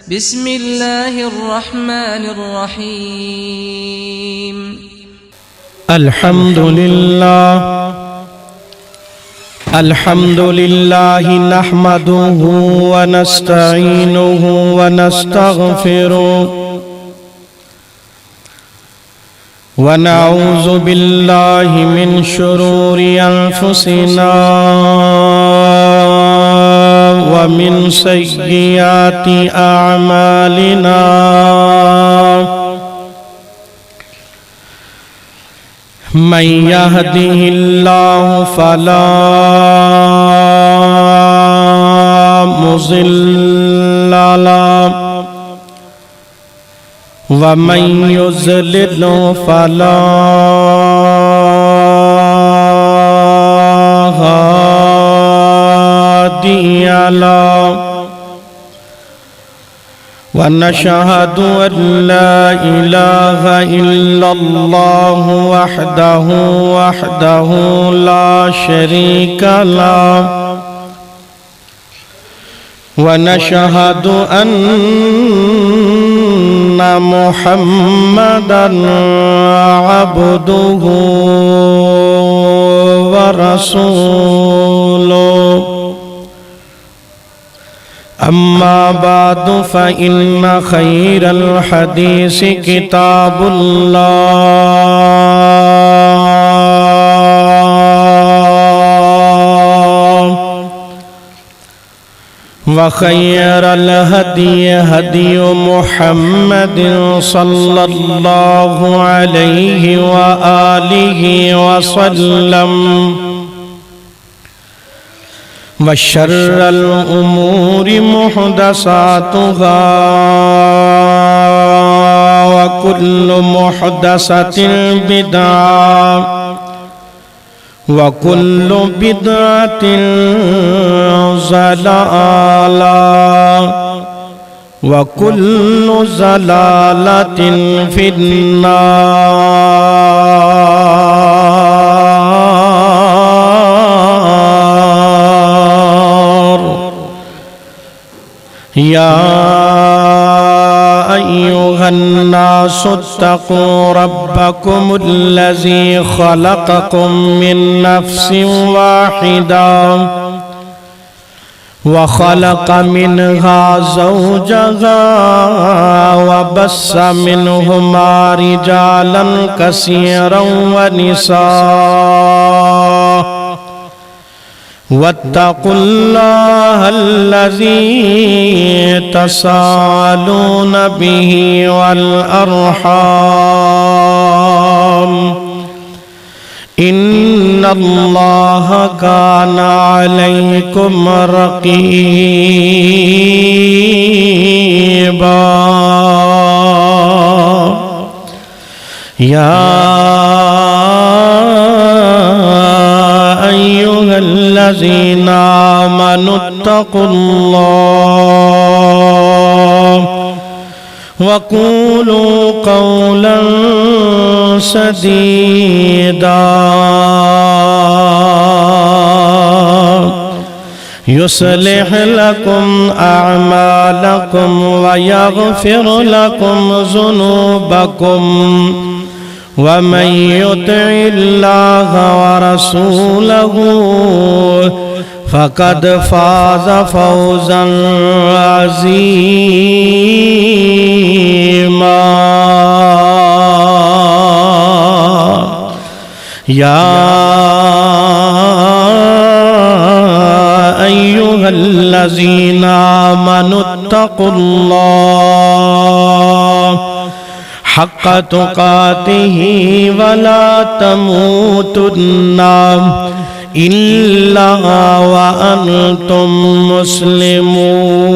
بسم الله الرحمن الرحيم. الحمد لله نحمده ونستعينه ونستغفره ونعوذ بالله من شرور أنفسنا ومن سيئات أعمالنا من يهده الله فلا مضل له ومن يضلل فلا هادي له ونشهد أن لا إله إلا الله وحده لا شريك له ونشهد أن محمدا عبده ورسوله. أما بعد فإن خير الحديث كتاب الله وخير الهدي هدي محمد صلى الله عليه وآله وسلم وشر الأمور محدثاتها وكل محدثة بدعة وكل بدعة ضلالة وكل ضلالة في النار. يا أيها الناس اتقوا ربكم الذي خلقكم من نفس واحدة وخلق منها زوجها وبث منهما رجالا كثيرا ونساء واتقوا الله الذي تساءلون به والأرحام إن الله كان عليكم رقيبا. يا أيها الذين آمنوا اتقوا الله وقولوا قولا سديدا يصلح لكم أعمالكم ويغفر لكم ذنوبكم ومن يطع الله ورسوله فقد فاز فوزا عظيما. يا أيها الذين آمنوا اتقوا الله حق تقاته ولا تموتن إلا وأنتم مسلمون.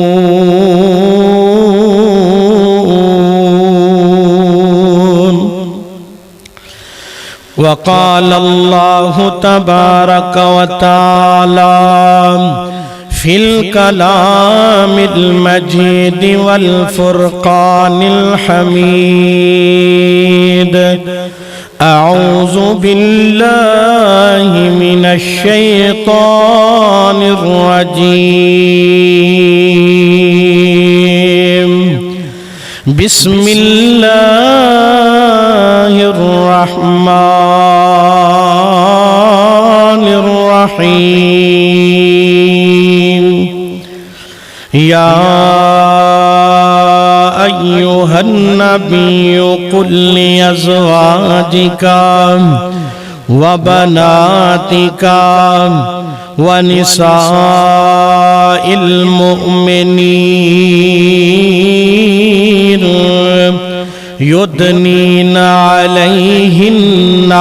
وقال الله تبارك وتعالى في الكلام المجيد والفرقان الحميد. أعوذ بالله من الشيطان الرجيم. بسم الله الرحمن الرحيم يا أيها النبي قل لأزواجك وبناتك ونساء المؤمنين يدنين عليهن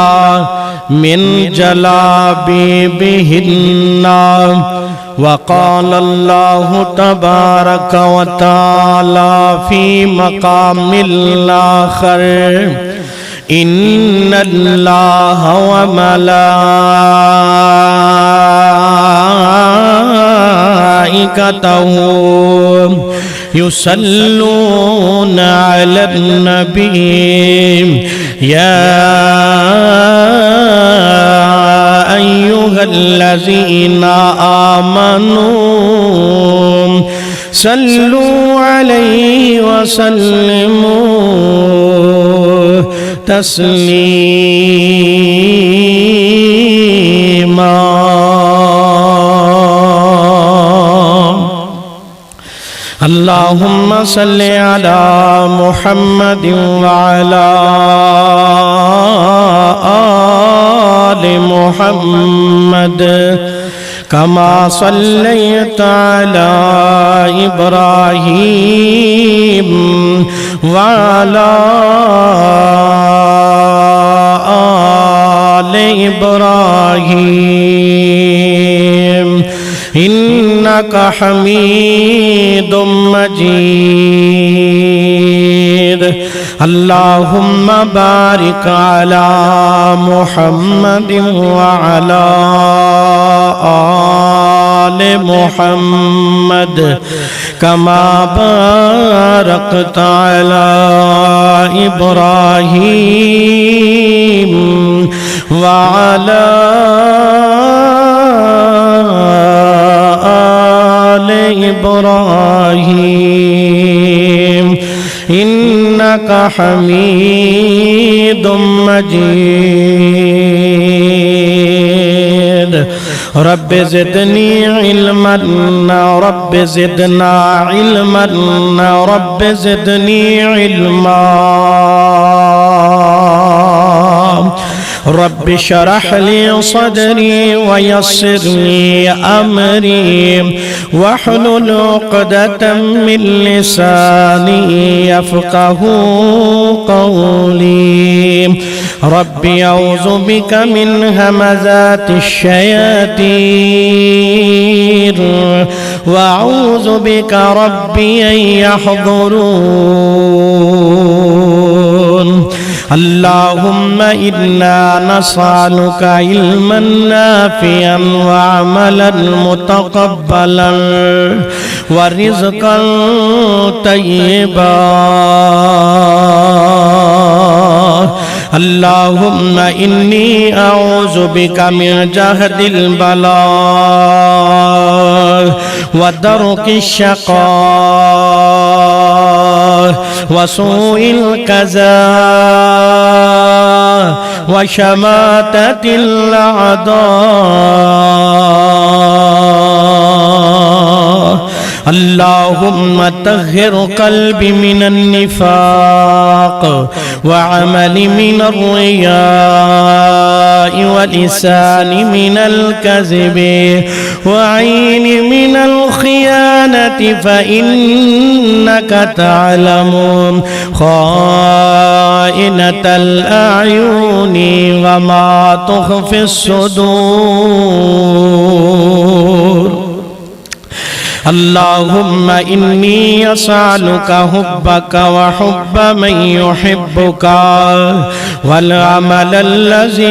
من جلابيبهن وقال الله تبارك وتعالى في مقام الآخر إن الله وملائكته يصلون على النبي يا أيها الذين آمنوا صلوا عليه وسلموا تسليما اللهم صل على محمد وعلى آل محمد كما صليت على إبراهيم وعلى آل إبراهيم إنك حميد مجيد اللهم بارك على محمد وعلى آل محمد كما باركت على إبراهيم وعلى آل إبراهيم إنك حميد مجيد رب زدني علما رب زدنا علما رب زدني علما رب اشرح لي صدري ويسر لي أمري واحلل عقدة من لساني يفقه قولي رب أعوذ بك من همزات الشياطين وأعوذ بك ربي أن يحضرون اللهم إنا نسألك علما نافعا وعملا متقبلا ورزقا طيبا اللهم إني أعوذ بك من جهد البلاء ودرك الشقاء وسوء القضاء وشماتة الأعداء اللهم طهر قلبي من النفاق وعملي من الرياء ولساني من الكذب وعيني من الخيانة فإنك تعلم خائنة الأعين وما تخفي الصدور اللهم إني أسألك حبك وحب من يحبك والعمل الذي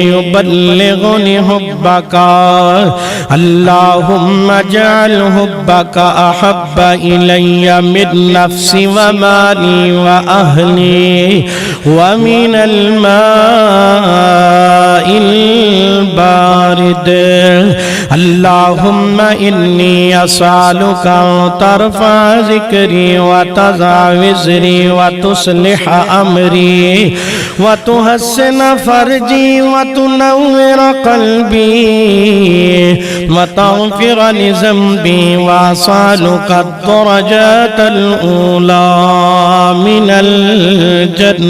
يبلغني حبك اللهم اجعل حبك أحب إلي من نفسي ومالي وأهلي ومن الماء البارد بارد اللہم انی اسألک ان ترفع ذکری وتضع وزری وتصلح امری وتحسن فرجی وتنور قلبی وتغفر لذنبی واسألک الدرجات الأولى من الجنة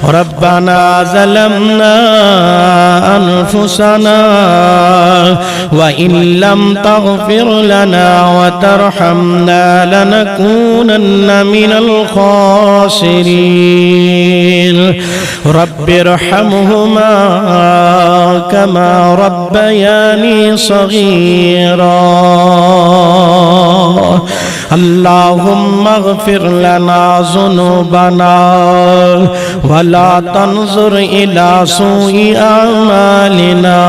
ربنا ظلمنا أنفسنا وإن لم تغفر لنا وترحمنا لنكونن من الخاسرين رب ارحمهما كما ربياني صغيرا اللهم اغفر لنا ذنوبنا ولا تنظر إلى سوء أعمالنا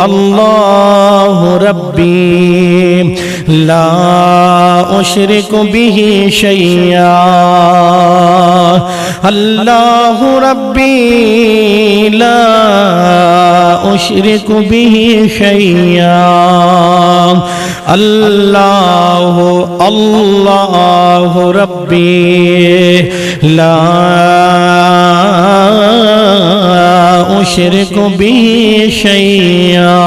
الله ربي لا أشرك به شيئا الله ربي لا أشرك به شيئا الله ربي لا أشرك به شيئا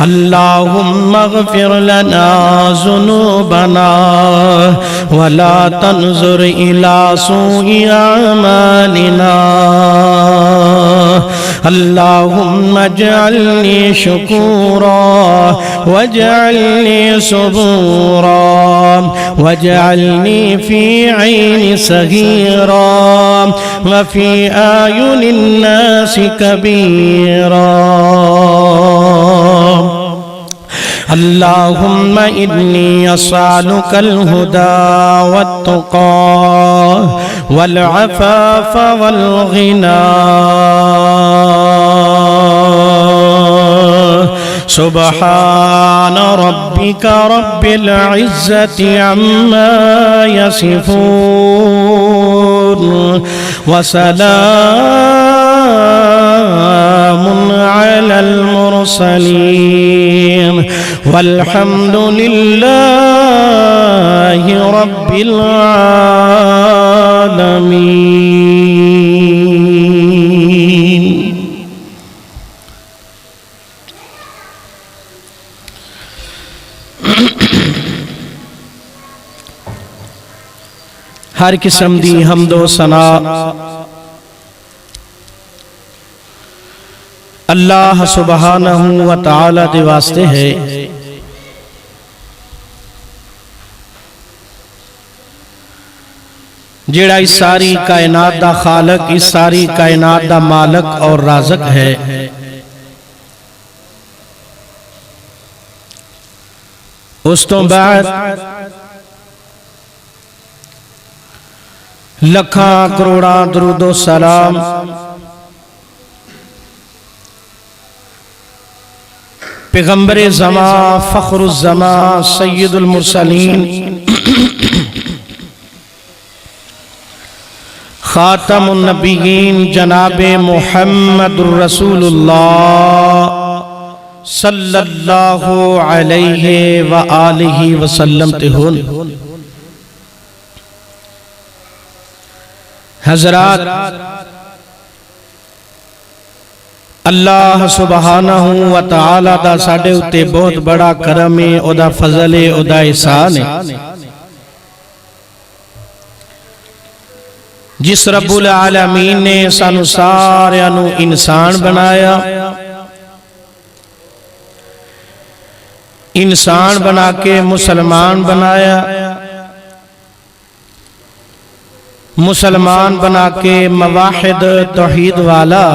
اللهم اغفر لنا ذنوبنا ولا تنظر إلى سوء أعمالنا اللهم اجعلني شكورا واجعلني صبورا واجعلني في عين صغيرا وفي أعين الناس كبيرا اللهم إني أسألك الهدى والتقى والعفاف والغنى سبحان ربك رب العزة عما يصفون وسلام على المرسلين والحمد لله رب العالمين. ہر قسم دی حمد و ثنا اللہ سبحانہ و تعالی دے واسطے ہے جیڑا اس ساری کائنات دا خالق، اس ساری کائنات دا مالک اور رازق ہے. اس تو بعد لکھاں کروڑاں درود و سلام پیغمبر زمان، فخر الزمان، سید المرسلین، خاتم النبیین جناب محمد رسول اللہ صلی اللہ علیہ وآلہ وسلم تہون. حضرات، اللہ سبحانہ و تعالی دا ساڑے اتے بہت بڑا کرم ہے، او دا فضل ہے، او دا احسان ہے. جس رب العالمین نے سانو سارے انسان بنایا، انسان بنا کے مسلمان بنایا، مسلمان بنا کے موحد توحید والا،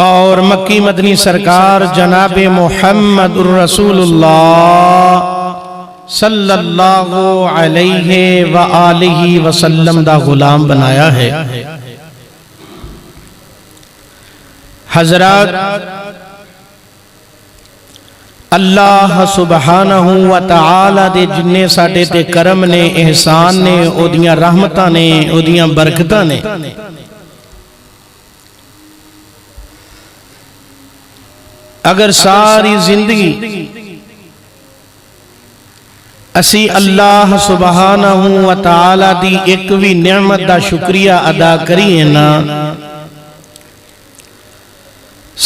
اور مکی مدنی سرکار جناب محمد رسول اللہ صلی اللہ علیہ وآلہ وسلم دا غلام بنایا ہے. حضرات، اللہ سبحانہ و تعالی دے جننے ساڑے تے کرم نے، احسان نے، او دیاں رحمتاں نے، او دیاں برکتاں نے، اگر ساری زندگی اسی اللہ سبحانہ و تعالی دی ایک بھی نعمت دا شکریہ ادا کریے نا،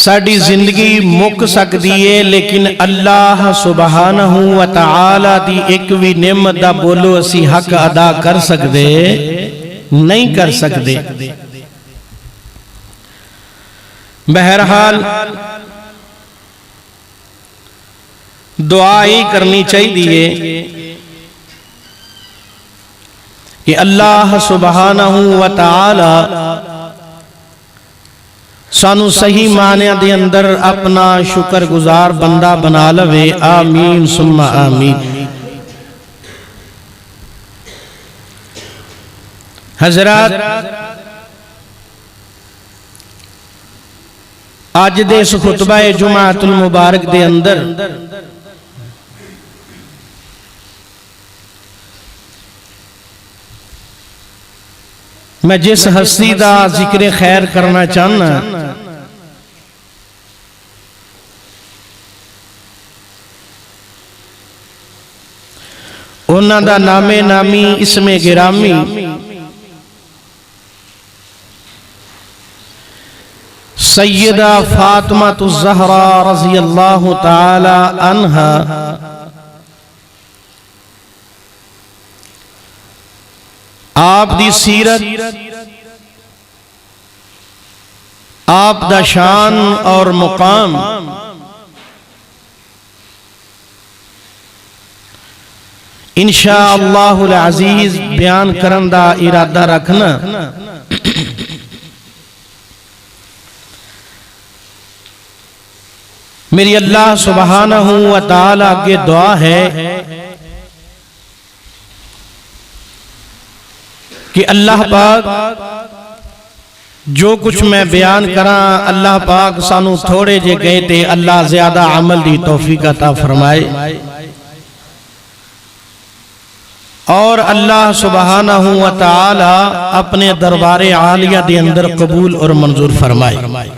ساڑی زندگی مک سکتی ہے، لیکن اللہ سبحانہ و تعالی دی ایک بھی نعمت دا بولو اسی حق ادا کر سکتے نہیں کر سکتے۔ بہرحال دعا ہی کرنی چاہیے کہ اللہ سبحانہ و تعالی سانو صحیح معنی دے اندر اپنا شکر گزار بندہ بنا لوے، آمین ثم آمین۔ حضرات، آج دے اس خطبہ جمعۃ المبارک دے اندر میں جس ہستی دا ذکر خیر کرنا چاہنا، انہاں دا نام نامی اسم گرامی سیدہ فاطمہ الزہرا رضی اللہ تعالی عنہا آپ دی سیرت، آپ دا شان اور مقام انشاءاللہ العزیز بیان کرن دا ارادہ رکھنا۔ میری اللہ سبحانہ و تعالیٰ کے دعا ہے کہ اللہ پاک جو کچھ میں بیان کراں، اللہ پاک سانو تھوڑے جے گئے تے اللہ زیادہ عمل دی توفیق عطا فرمائے، اور اللہ سبحانہ و تعالی اپنے دربار عالیہ دے اندر قبول اور منظور فرمائے۔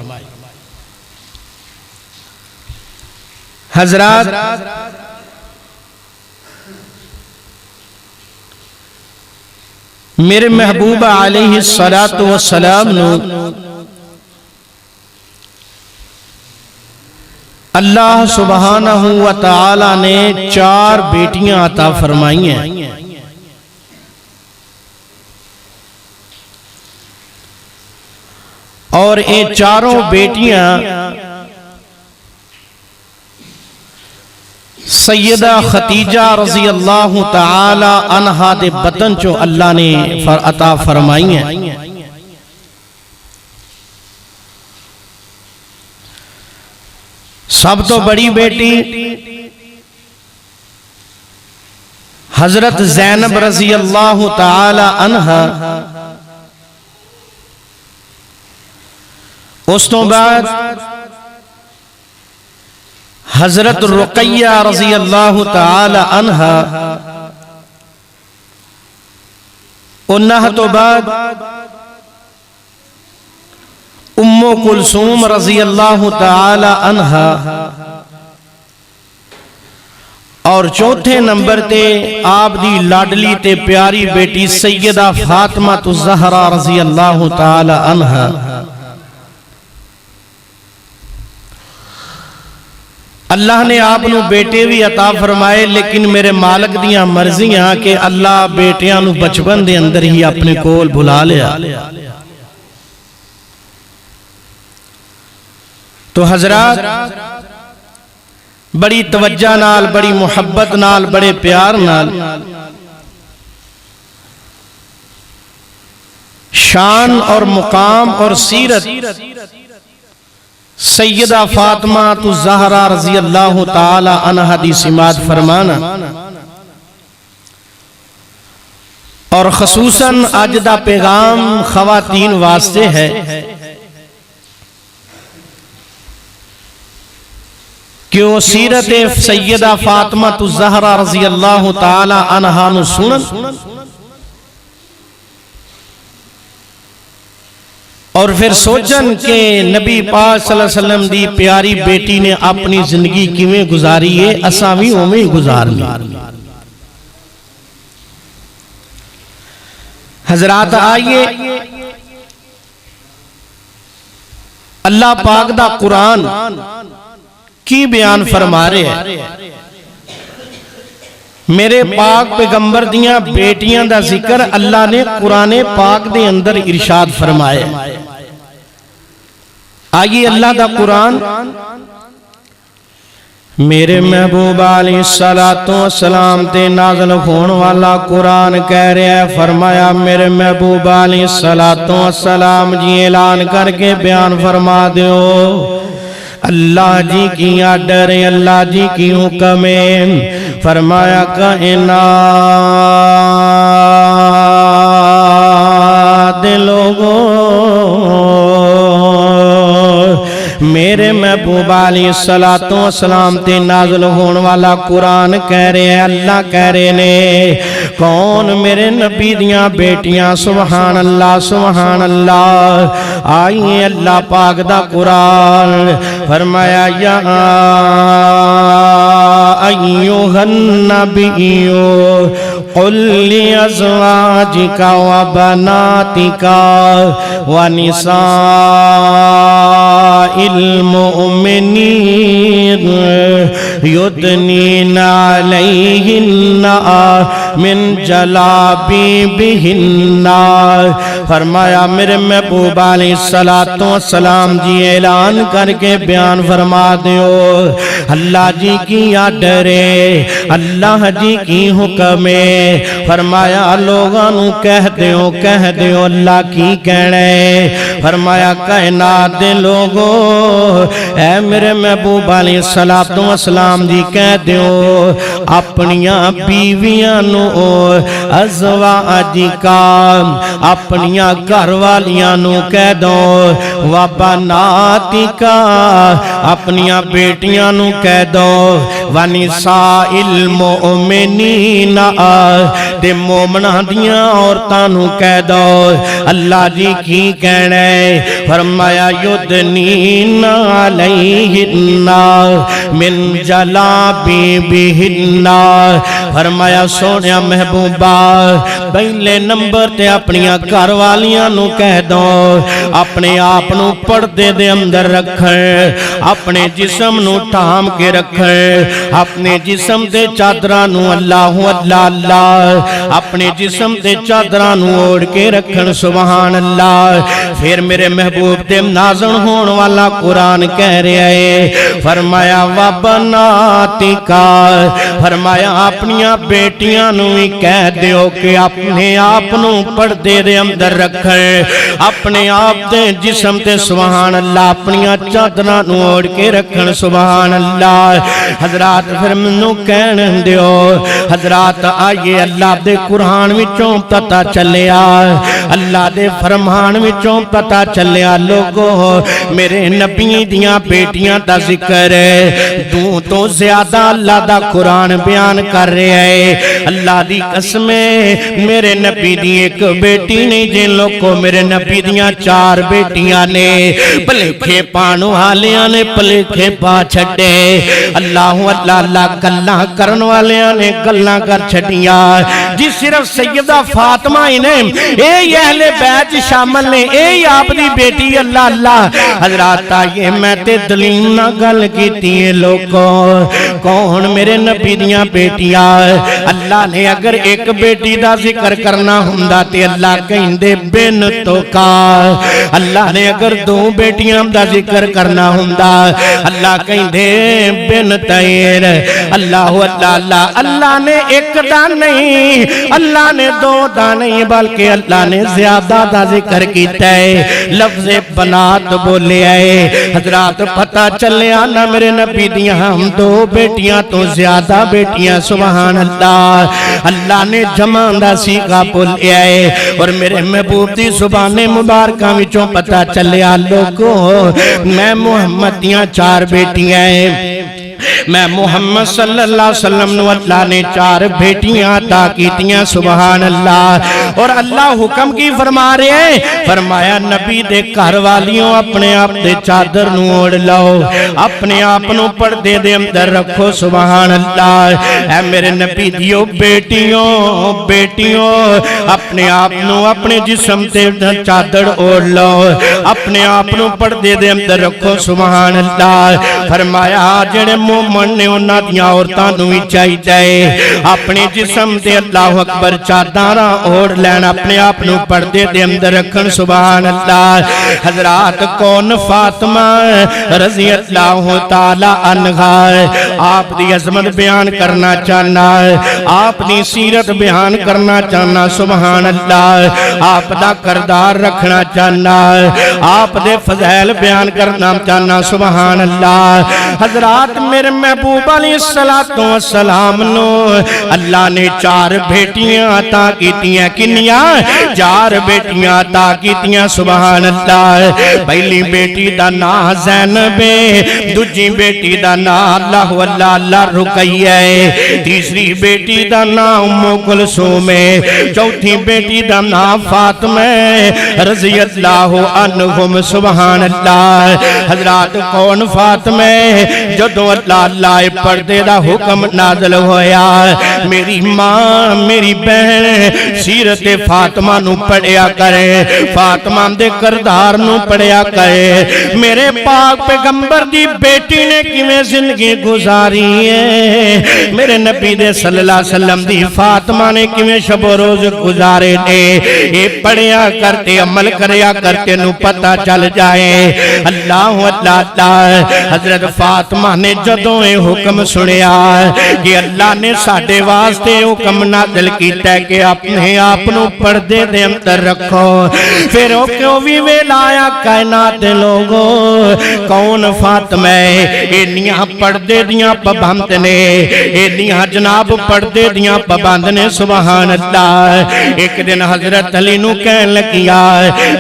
حضرات، میرے محبوب علیہ السلام نو اللہ سبحانہ و تعالی نے 4 بیٹیاں عطا فرمائی ہیں، اور یہ چاروں بیٹیاں سیدہ خدیجہ رضی اللہ تعالی عنہا دے بطن چو اللہ نے عطا فرمائی ہیں۔ سب تو بڑی بیٹی حضرت زینب رضی اللہ تعالی عنہا، اس تو بعد حضرت رقیہ رضی اللہ تعالی عنہا، انہا تو بعد ام کلثوم رضی اللہ تعالی عنہا، اور چوتھے نمبر تے آپ دی لاڈلی تے پیاری بیٹی سیدہ فاطمہ الزہرا رضی اللہ تعالی عنہا۔ اللہ نے آپ نو بیٹے بھی عطا فرمائے، لیکن میرے مالک دیاں مرضیاں کہ اللہ بیٹیاں نو بچپن دے اندر ہی اپنے کول بھلا لیا۔ تو حضرات، بڑی توجہ نال، بڑی محبت نال، بڑے پیار نال شان اور مقام اور سیرت سیدہ فاطمہ الزہرا رضی اللہ تعالی عنہا دی سماعت فرمانا، اور خصوصاً آج دا پیغام خواتین واسطے ہے۔ کیوں سیرت سیدہ فاطمہ الزہرا رضی اللہ تعالی عنہا نو سنن اور پھر سوچن کہ نبی پاک صلی اللہ علیہ وسلم دی پیاری بیٹی نے اپنی زندگی کیویں گزاری ہے اساں وی اوویں گزارنی۔ حضرات آئیے اللہ پاک دا قرآن کی بیان فرما رہے ہیں۔ میرے پاک پیغمبر دیاں بیٹیاں دا ذکر اللہ نے قرآن پاک دے اندر ارشاد فرمائے۔ آئیے اللہ دا قرآن میرے محبوب علیہ السلام تے نازل ہون والا قرآن کہہ رہا ہے، فرمایا میرے محبوب علیہ السلام جی اعلان کر کے بیان فرما دیو اللہ جی کی آرڈر ہے، اللہ جی کی حکم ہے۔ فرمایا کائنات دے لوگوں میرے محبوب علیہ السلام تے نازل ہون والا قرآن کہہ رہے ہیں، اللہ کہہ رہے نے کون میرے نبی دیاں بیٹیاں، سبحان اللہ سبحان اللہ۔ آئیے اللہ پاک دا قرآن فرمایا یا ایوہ النبی قل لازواجک وبناتک ونساء المؤمنین یدنین علیہن من جلابیبہن۔ فرمایا میرے محبوب علیہ السلام جی اعلان کر کے بیان فرما دیو اللہ جی کی آرڈر ہے، اللہ جی کی حکم ہے۔ فرمایا لوگانوں کہہ دیو اللہ کی کہنے۔ فرمایا کائنات دے لوگوں اے میرے محبوب علیہ السلام جی کہہ دیو اپنیاں بیویاں نو ازواجکا اپنیاں گھر والیاں نو کہہ دو وبناتکا اپنیاں بیٹیاں نو کہہ دو ونساء المؤمنین تے مومنہ دیاں عورتاں نو کہہ دو اللہ جی کی کہنے۔ فرمایا یدنین علیہن من جلابیبہن۔ فرمایا سونیا محبوبہ پہلے نمبر تے اپنیاں گھر والیاں نو کہہ دو اپنے آپ نو پردے دے اندر رکھیں، اپنے جسم نو ٹھام کے رکھیں، اپنے جسم دے چادراں نو اللہ اللہ اللہ اپنے جسم دے چادراں نو اوڑھ کے رکھن سبحان اللہ۔ پھر میرے محبوب دے نازل ہون والا قرآن کہہ رہا ہے فرمایا وبناتکا فرمایا اپنیاں بیٹیاں نو ہی کہہ دیو کہ اپنے آپ نو پردے دے اندر رکھیں، اپنے آپ دے جسم تے سبحان اللہ اپنیاں چادراں نو اوڑھ کے رکھن سبحان اللہ۔ حضرات پھر منو کہن دیو حضرات آئیے اللہ دے قرآن وچوں پتہ چلیا، اللہ دے فرمان وچوں پتہ چلیا لوگوں میرے نبی دیاں بیٹیاں دا ذکر ہے، دو تو زیادہ اللہ دا قرآن بیان کر رہے ہیں۔ اللہ دی قسمیں میرے نبی دی ایک بیٹی نہیں جن لوگوں میرے نبی دیاں چار بیٹیاں نے پلیکھے پانو حالیاں نے پلیکھے پا چھڑے اللہ اللہ اللہ گلہ کرن والیاں نے گلہ کر چھڑیا جی صرف سیدہ فاطمہ انہیں اے اہل بیت شامل نے اے آپ دی بیٹی اللہ اللہ۔ حضرات آئیے میں تے دلیل نہ گل کیتی ہے لوگوں کون میرے نبی دیاں بیٹیاں اللہ نے اگر ایک بیٹی دا ذکر کرنا ہوندا تے اللہ کہیں دے بنتوں کا، اللہ نے اگر دو بیٹیاں دا ذکر کرنا ہوندا اللہ کہیں دے بنتین اللہ اللہ اللہ۔ اللہ نے ایک دا نہیں اللہ نے دو دا نہیں بلکہ اللہ نے زیادہ دا ذکر کیتا ہے، لفظ بنات بولے آئے۔ حضرات پتہ چلے آنا میرے نبی دیاں ہم دو بیٹیاں تو زیادہ بیٹیاں سبحان اللہ اللہ نے جمع دا سیکھا بولے آئے اور میرے محبوب دی زبان مبارکہ وچوں پتہ چلے آ لوگوں میں محمد دیاں چار بیٹیاں ہیں میں محمد صلی اللہ علیہ وسلم نو اللہ نے 4 بیٹیاں عطا کیتیاں سبحان اللہ اور اللہ حکم کی فرما رہے ہیں فرمایا نبی دے گھر والیوں اپنے آپ دے چادر نو اوڑ لو اپنے آپ نو پردے دے اندر رکھو سبحان اللہ اے میرے نبی دیو بیٹیوں اپنے آپ نو اپنے جسم تے چادر اوڑ لو اپنے آپ نو پردے دے اندر رکھو سبحان اللہ فرمایا جڑے مومن نے انہاں دیاں عورتاں نو وی چاہیے اپنے جسم تے اللہ اکبر چادراں اوڑ لین اپنے آپ نو پردے دے اندر رکھن سبحان اللہ حضرات کون فاطمہ رضی اللہ تعالی عنہا آپ دی عظمت بیان کرنا چاہنا آپ دی سیرت بیان کرنا چاہنا سبحان اللہ آپ دا کردار رکھنا چاہنا آپ دے فضائل بیان کرنا چاہنا سبحان اللہ حضرات میرے محبوب علیہ السلام نو اللہ نے 4 بیٹیاں عطا کیتیاں کنیاں 4 بیٹیاں عطا کیتیاں سبحان اللہ پہلی بیٹی دا نام زینب ہے دوجی بیٹی دا نام اللہ رقیہ ہے تیسری بیٹی دا نام ام کلثوم ہے چوتھی بیٹی دا نام فاطمہ رضی اللہ عنہم سبحان اللہ حضرات کون فاطمہ جدو اللہ پردے دا حکم نازل ہویا میری ماں میری بہن سیرت فاطمہ نو پڑھیا کرے فاطمہ دے کردار نو پڑھیا کرے میرے پاک پیغمبر دی بیٹی نے کیویں زندگی گزاری ہے میرے نبی دے صلی اللہ علیہ وسلم دی فاطمہ نے کیویں شب و روز گزارے نے اے پڑھیا کرتے عمل کریا کرتے نو پتہ چل جائے اللہ حضرت فاطمہ نے جدوں اے حکم سنیا کہ اللہ نے ساڈے واسطے حکم نازل کیتا ہے کہ اپنے آپ نو پردے دے اندر رکھو پھر او کیوں بھی ویلایا کائنات لوگوں کون فاطمہ اینیاں پردے دیاں پابند نے اینیاں جناب پردے دیاں پابند نے سبحان اللہ ایک دن حضرت علی نو کہن لگیا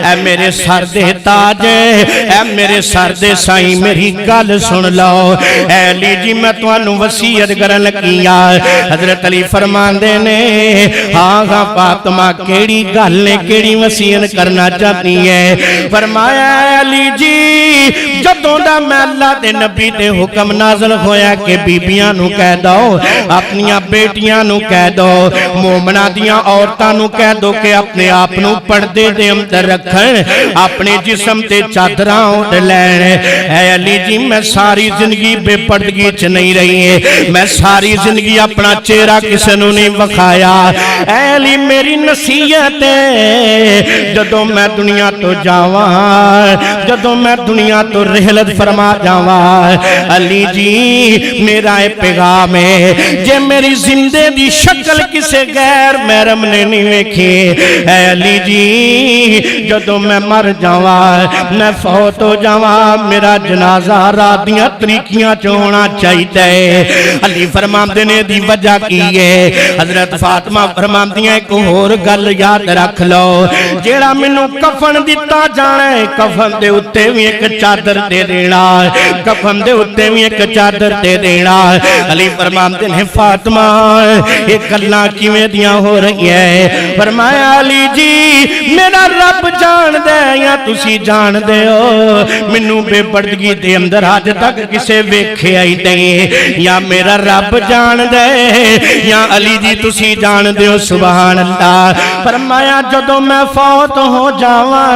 اے میرے سر دے تاج اے میرے سر دے سائیں میری گل سن لو اے علی جی میں تانوں وصیت کرن لگیا حضرت علی فرماندے نے ہاں فاطمہ کیڑی گل نے کیڑی وصیت کرنا چاہتی ہے فرمایا علی جی جدوں دا میں اللہ دے نبی دے حکم نازل ہویا کہ بیبیاں نو کہہ دو اپنیاں بیٹیاں نو کہہ دو مومنہ دیاں عورتاں نو کہہ دو کہ اپنے آپ نو پردے دے اندر رکھن اپنے جسم تے چادراں اوڑھ لین اے علی جی میں ساری زندگی بے پردگی چ نہیں رہی ہے میں ساری زندگی اپنا چہرہ کسے نو نہیں وکھایا اے علی میری نصیحت ہے جدوں میں دنیا تو جاواں جدوں میں دنیا تو رحلت فرما جاواں علی جی میرا اے پیغام ہے جے میری زندے دی شکل کسے غیر محرم نے نہیں ویکھی اے علی جی جدوں میں مر جاواں میں فوت ہو جاواں میرا جنازہ رات دیاں طریقیاں چ ہونا چاہیے علی فرماندے نے دی وجہ کی ہے حضرت فاطمہ فرماندیاں ایک اور گل یاد رکھ لو جیڑا مینوں کفن دتا جانا ہے کفن دے اتے بھی ایک چادر دے دینا کفن دے اتے بھی ایک چادر دے دینا علی فرماندے نے فاطمہ ایک اللہ کیویں دیاں ہو رہی ہے فرمایا علی جی میرا رب جان دے یا تسی جان دے ہو مینوں بے پردگی دے اندر آج تک کسے ویکھے آئی نہیں یا میرا رب جان دے یا علی جی تسی جان دے ہو سبحان اللہ فرمایا جدوں میں فوت ہو جاواں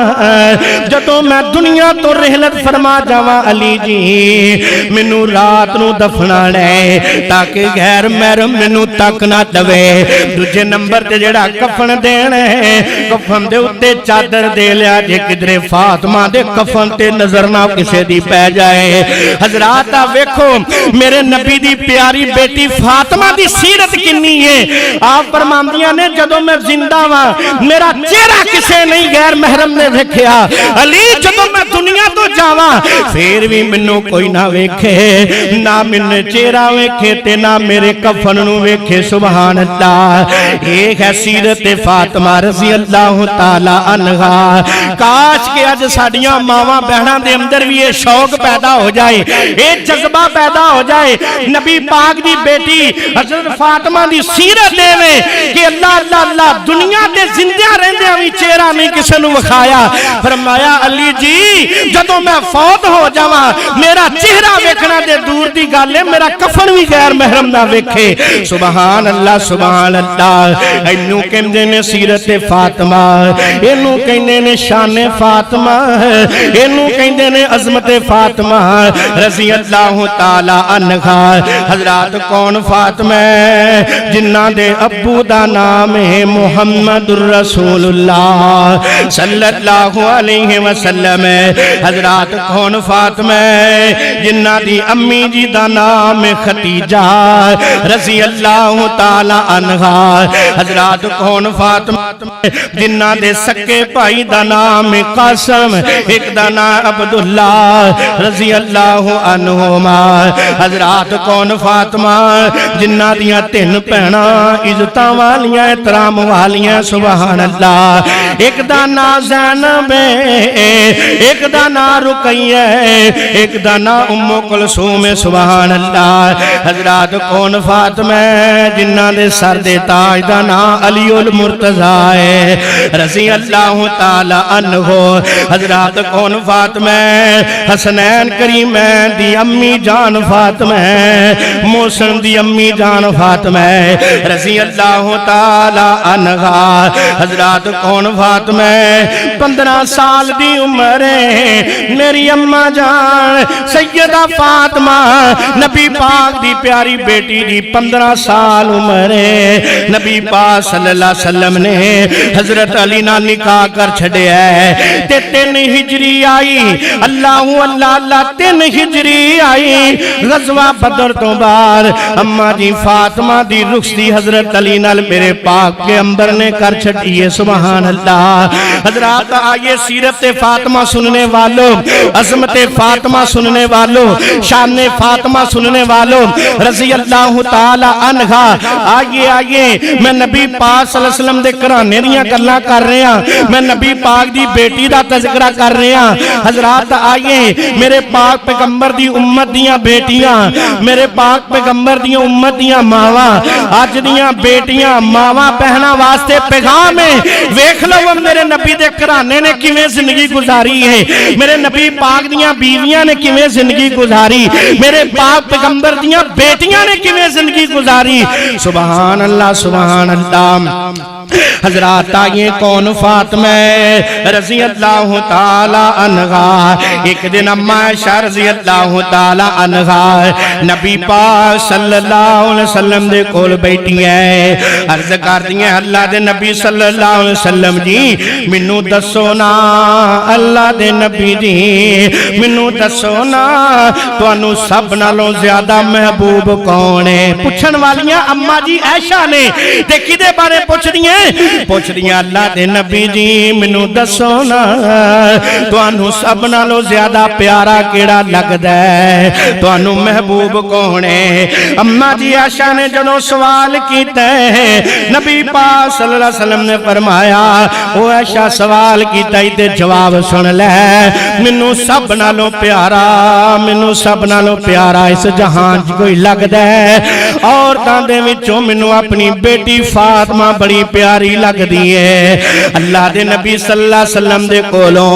جدوں میں دنیا تو رحلت فرما جاواں علی جی مینوں رات نو دفنانا ہے تاکہ غیر محرم مینوں تک نہ دے دوجے نمبر تے جڑا کفن دینا ہے کفن دے اتے چادر دے لیا جے کدرے فاطمہ دے کفن تے نظر نہ کسے دی پہ جائے حضرات ویکھو میرے نبی دی پیاری بیٹی فاطمہ دی سیرت کنی ہے آپ فرماندیاں نے جدوں میں زندہ ہاں میرا چہرہ کسے نہیں غیر محرم نے ویکھیا علی جدوں میں دنیا تو جاواں پھر بھی مینوں کوئی نہ ویکھے نہ میرے چہرہ ویکھے تے نہ میرے کفن نو ویکھے سبحان اللہ ایک ہے سیرت فاطمہ رضی اللہ تعالی عنہا کاش کہ اج ساڈیاں ماواں بہناں دے اندر بھی یہ شوق پیدا ہو جائے یہ جذبہ پیدا پیدا ہو جائے نبی پاک دی بیٹی حضرت فاطمہ دی سیرت دے میں کہ اللہ اللہ اللہ دنیا دے زندہ رہندے ہوئی چہرہ نہیں کسی نو وکھایا فرمایا علی جی جدوں میں فوت ہو جاواں میرا چہرہ ویکھنا دے دور دی گل ہے میرا کفن بھی غیر محرم نہ ویکھے سبحان اللہ اینو کہندے نے سیرت فاطمہ اینو کہندے نے شان فاطمہ اینو کہندے نے عظمت فاطمہ رضی اللہ تعالی عنہا حضرات کون فاطمہ جنہ دے ابو دا نام ہے محمد الرسول اللہ صلی اللہ علیہ وسلم حضرات کون فاطمہ جنہ دی امی جی دا نام ختیجہ رضی اللہ تعالی عنہا حضرات کون فاطمہ جنہ دے سکے بھائی دا نام قاسم ایک دا نام عبداللہ رضی اللہ عنہما حضرات کون فاطمہ جنہ دیا تین پہنا عزتاں والیاں احترام والیاں سبحان اللہ ایک دا نام زینب ایک دا نام رقیہ ایک دا نام ام کلثوم سبحان اللہ حضرات کون فاطمہ جنہ دے سر دے تاج دا نام علی المرتضی رضی اللہ تعالی عنہ حضرات کون فاطمہ حسنین کریمین دی امی جان فاطمہ محسن دی امی جان فاطمہ رضی اللہ تعالی عنہ حضرات کون فاطمہ 15 سال دی عمر میری اماں جان سیدہ فاطمہ نبی پاک دی پیاری بیٹی دی 15 سال عمر نبی پاک صلی اللہ علیہ وسلم نے حضرت علی نہ نکاح کر چھڑے ہے تے 3 ہجری آئی اللہ اللہ اللہ 3 ہجری آئی غزوہ بدر تو بعد اماں جی فاطمہ دی رخصتی حضرت علی نال میرے پاک کے امبر نے کر چھڑی ہے سبحان اللہ حضرات آئیے سیرت فاطمہ سننے والوں عظمت فاطمہ سننے والوں شان فاطمہ سننے والوں رضی اللہ تعالی عنہا آئیے میں نبی پاک صلی اللہ علیہ وسلم دے کرانے دیاں گلاں کر رہے ہیں میں نبی پاک دی بیٹی دا تذکرہ کر رہے ہیں حضرات آئیے میرے پاک پیغمبر دی امت دیاں بیٹیاں میرے پاک پیغمبر دیاں امت دیاں ماواں آج دیاں بیٹیاں ماواں پہنا واسطے پیغام ہے ویکھ لو میرے نبی دے کرانے نے کیویں زندگی گزاری ہے میرے نبی پاک دیاں بیویاں نے کیویں زندگی گزاری میرے پاک پیغمبر دیاں بیٹیاں نے کیویں زندگی گزاری سبحان اللہ سبحان اللہ حضرات آئیے کون فاطمہ رضی اللہ تعالی عنہا ایک دن اماں عائشہ رضی اللہ تعالی عنہا نبی پاک صلی اللہ علیہ وسلم دے کول بیٹھی ہے عرض کر دی ہیں اللہ دے نبی صلی اللہ علیہ وسلم جی منو دسو نا اللہ دے نبی جی منو دسو نا توانو سب نالوں زیادہ محبوب کون ہے پوچھن والیاں اماں جی عائشہ نے دیکھی دے بارے پوچھ دی ہیں پوچھ دیا اللہ دے نبی جی منو دسو نا توانو سب نالوں زیادہ پیارا کیڑا لگ دے توانو محبوب کونے اماں جی عائشہ نے جنو سوال کیتا ہے نبی پاک صلی اللہ علیہ وسلم نے فرمایا او عائشہ سوال کیتا ہی تے جواب سن لے منو سب نالوں پیارا اس جہان کوئی لگ دے اور تاندے وچوں منو اپنی بیٹی فاطمہ بڑی پیاری لگ دیئے اللہ دے نبی صلی اللہ علیہ وسلم دے کولوں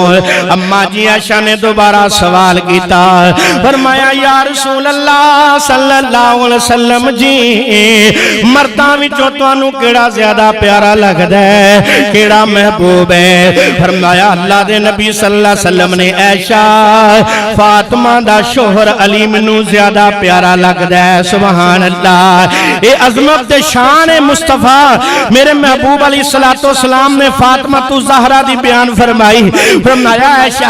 اماں جی عائشہ نے دوبارہ سوال کیتا فرمایا یا رسول اللہ صلی اللہ علیہ وسلم جی مرداں وچوں تانوں کیڑا زیادہ پیارا لگدا ہے کیڑا محبوب ہے فرمایا اللہ دے نبی صلی اللہ علیہ وسلم نے عائشہ فاطمہ دا شوہر علی منوں زیادہ پیارا لگدا ہے سبحان اللہ اے عظمت شان مصطفیٰ میرے محبوب علیہ السلام نے فاطمہ تو زہرہ دی بیان فرمائی فرمایا عائشہ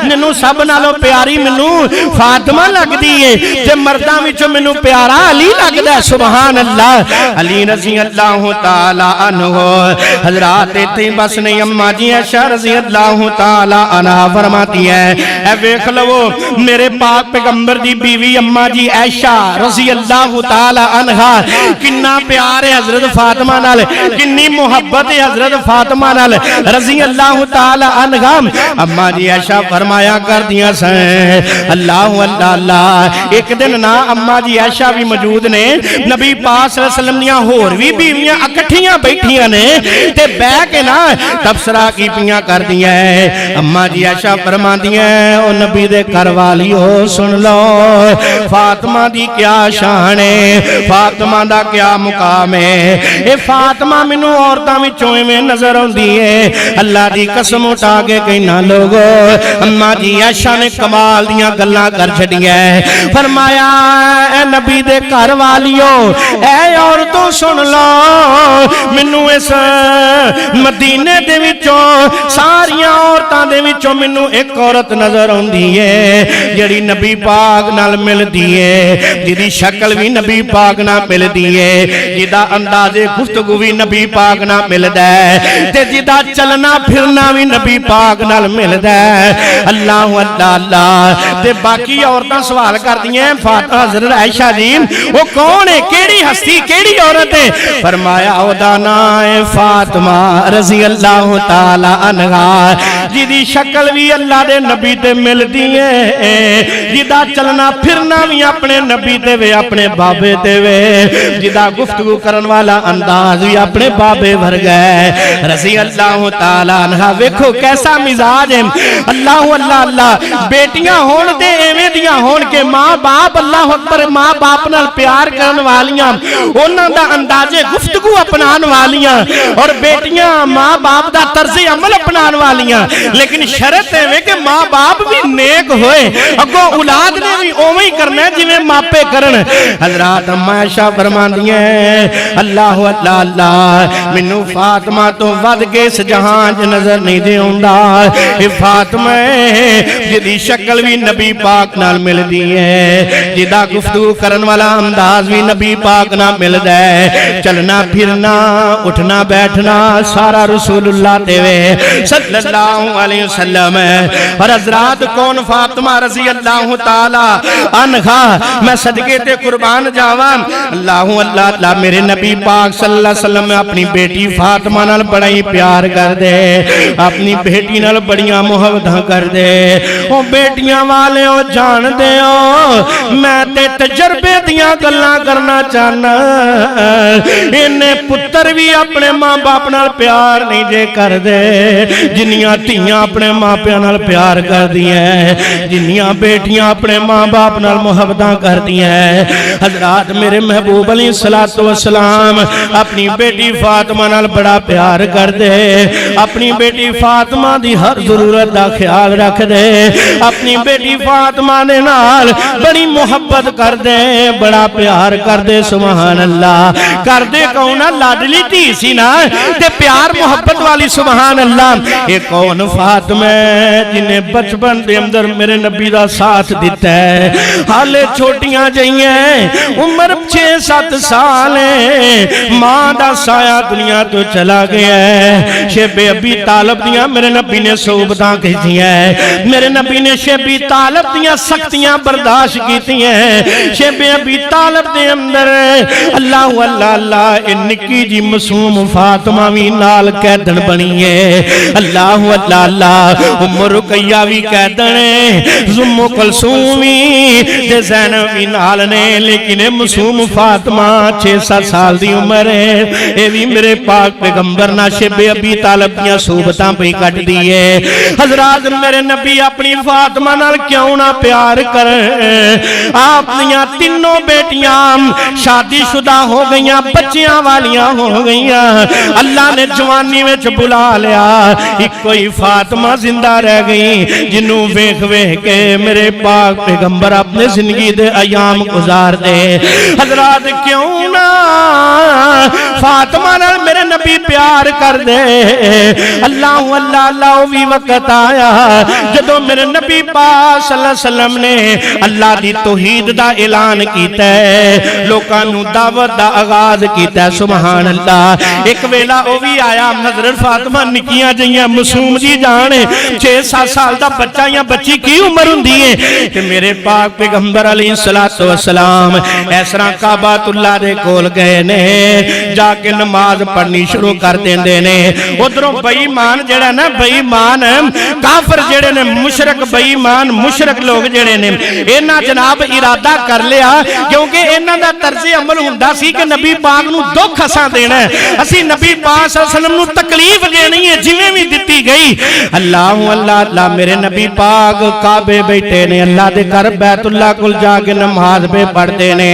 منوں سب نالوں پیاری منوں فاطمہ لگ دیئے جب مرداں وچوں منوں پیارا علی لگ دے سبحان اللہ علی رضی اللہ تعالی عنہ حضرات تے بس نہیں اماں جی عائشہ رضی اللہ تعالی عنہ فرماتی ہے اے ویکھ لو میرے پاک پیغمبر دی بیوی اماں جی عائشہ رضی اللہ تعالی تعالی عنہا کننا پیار ہے حضرت فاطمہ نال کنی محبت ہے حضرت فاطمہ نال رضی اللہ تعالی عنہا اما جی عائشہ فرمایا کر دیا سیں اللہ اللہ اللہ ایک دن نا اما جی عائشہ بھی موجود نے نبی پاک صلی اللہ علیہ وسلم دیاں ہور بھی بیویاں اکٹھیاں بیٹھیاں نے تے بے کے نا تبصرہ کی پیاں کر دیا ہے اما جی عائشہ فرما دیا ہے او نبی دے گھر والی ہو سن لو فاطمہ دی کیا شان ہے فاطمہ دا کیا مقام ہے اے فاطمہ منو عورتاں وچوں میں نظر آندی ہے اللہ دی قسم اٹھا کے کہنا لوگو اما جی عائشہ نے کمال دیاں گلاں کر چھڈیاں ہے فرمایا اے نبی دے گھر والیو اے عورتوں سن لو منو اس مدینے دے وچوں ساریاں عورتاں دے وچوں منو ایک عورت نظر آندی ہے جڑی نبی پاک نال ملدی ہے جدی شکل بھی نبی پاک نال ملدی ہے جدا انداز گفتگو بھی نبی پاک نال ملدا ہے تے جدا چلنا پھرنا بھی نبی پاک نال ملدا ہے اللہ اللہ اللہ تے باقی عورتاں سوال کردی ہیں فاطمہ حضرت عائشہ جی وہ کون ہے کیڑی ہستی کیڑی عورت ہے فرمایا او دا نام ہے فاطمہ رضی اللہ تعالی عنہا جدی شکل بھی اللہ دے نبی تے ملدی ہے جدا چلنا پھرنا بھی اپنے نبی تے وے اپنے بابے تے وے جدا گفتگو کرن والا انداز بھی اپنے بابے بھر گئے رضی اللہ تعالی عنہ ویکھو کیسا مزاج ہے اللہ اللہ اللہ بیٹیاں ہون دے ایویں دیاں ہون کے ماں باپ اللہ اکبر ماں باپ نال پیار کرن والیاں انہاں دا انداز گفتگو اپنان والیاں اور بیٹیاں ماں باپ دا طرز عمل اپنان والیاں لیکن شرط ہے کہ ماں باپ بھی نیک ہوئے اگو اولاد نے بھی اوہی کرنا ہے جنہیں ماپے کرن حضرات اما عائشہ فرماندی ہیں اللہ اللہ اللہ منو فاطمہ تو ود کے اس جہان چ نظر نہیں دے ہوندا اے فاطمہ جدی شکل بھی نبی پاک نال ملدی ہے جدا گفتگو کرن والا انداز بھی نبی پاک نال ملدا ہے چلنا پھرنا اٹھنا بیٹھنا سارا رسول اللہ دے وے صلی اللہ علیہ وسلم اور حضرات کون فاطمہ رضی اللہ تعالی عنہا میں صدقے تے قربان جاواں اللہ اللہ اللہ میرے نبی پاک صلی اللہ علیہ وسلم اپنی بیٹی فاطمہ نال بڑا ہی پیار کر دے اپنی بیٹی نال بڑیاں محبتاں کر دے او بیٹیاں والے او جان دے او میں تے تجربے دیاں گلاں کرنا چاہنا انہیں پتر بھی اپنے ماں باپ نال پیار نہیں جے کر دے جنیاں تیاں اپنے ماں پیاں نال پیار کر دی ہیں جنیاں بیٹیاں اپنے ماں باپ نال محبتاں کر دی ہیں حضرات میرے محبوب علیہ السلام اپنی بیٹی فاطمہ نال بڑا پیار کر دے اپنی بیٹی فاطمہ دی ہر ضرورت دا خیال رکھ دے اپنی بیٹی فاطمہ نے نال بڑی محبت کر دے بڑا پیار کر دے سبحان اللہ کر دے کونا لاڈلی تھی سی نا تے پیار محبت والی سبحان اللہ ایک کون فاطمہ جنہیں بچپن دے اندر میرے نبی دا ساتھ دیتا ہے حالے چھوٹیاں جائیں عمر 6-7 سال ماں دا سایہ دنیا تو چلا گیا ہے شیب ابی طالب دیاں میرے نبی نے صحبتاں کہتی ہیں میرے نبی نے شیب طالب دیاں سختیاں برداشت کیتی ہیں شیب ابی طالب دے اندر اللہ اللہ اللہ نکی جی معصوم فاطمہ بھی نال قیدن بنی ہے اللہ اللہ اللہ ام رقیہ بھی قیدن ہے ام کلثوم تے زینب بھی نال نے لیکن معصوم فاطمہ 6-7 سال دی عمر ہے اے بھی میرے پاک پیغمبر نا شیب ابی طالب دیاں صحبتاں پہ کٹ دی ہے حضرات میرے نبی اپنی فاطمہ نال کیوں نہ پیار کر آپ دیاں تینوں بیٹیاں شادی شدہ ہو گئیاں بچیاں والیاں ہو گئیاں اللہ نے جوانی میں بلا لیا ایک کوئی فاطمہ زندہ رہ گئی جنہوں ویکھ ویکھ کے میرے پاک پیغمبر اپنے زندگی دے ایام گزار دے حضرات کیوں نہ فاطمہ نال میرے نبی پیار کر دے اللہ اللہ اللہ بھی وقت آیا جدو میرے نبی پاک صلی اللہ علیہ وسلم نے اللہ دی توحید دا اعلان کیتا ہے لوکاں نوں دعوت دا آغاز کیتا ہے سبحان اللہ ایک ویلا او بھی آیا حضرت فاطمہ نکیاں جائیاں معصوم جی جانے 6-7 سال دا بچہ یا بچی کی عمر ہوندی ہے کہ میرے پاک پیغمبر علیہ السلام اس طرح کعبۃ اللہ دے کول گئے نے جا کے نماز پڑھنی شروع کر دیندے نے ادھروں بے ایمان جڑا نا بے ایمان کافر جڑے نے مشرک بے ایمان مشرک لوگ جڑے نے انہاں جناب ارادہ کر لیا کیونکہ انہاں دا طرز عمل ہوندا سی کہ نبی پاک نو دکھ اساں دینا ہے اسی نبی پاک صلی اللہ علیہ وسلم نو تکلیف دینی ہے جویں وی دتی گئی اللہ اللہ اللہ میرے نبی پاک کعبے بیٹھے نے اللہ دے گھر بیت اللہ کول جا کے نماز پہ پڑھتے نے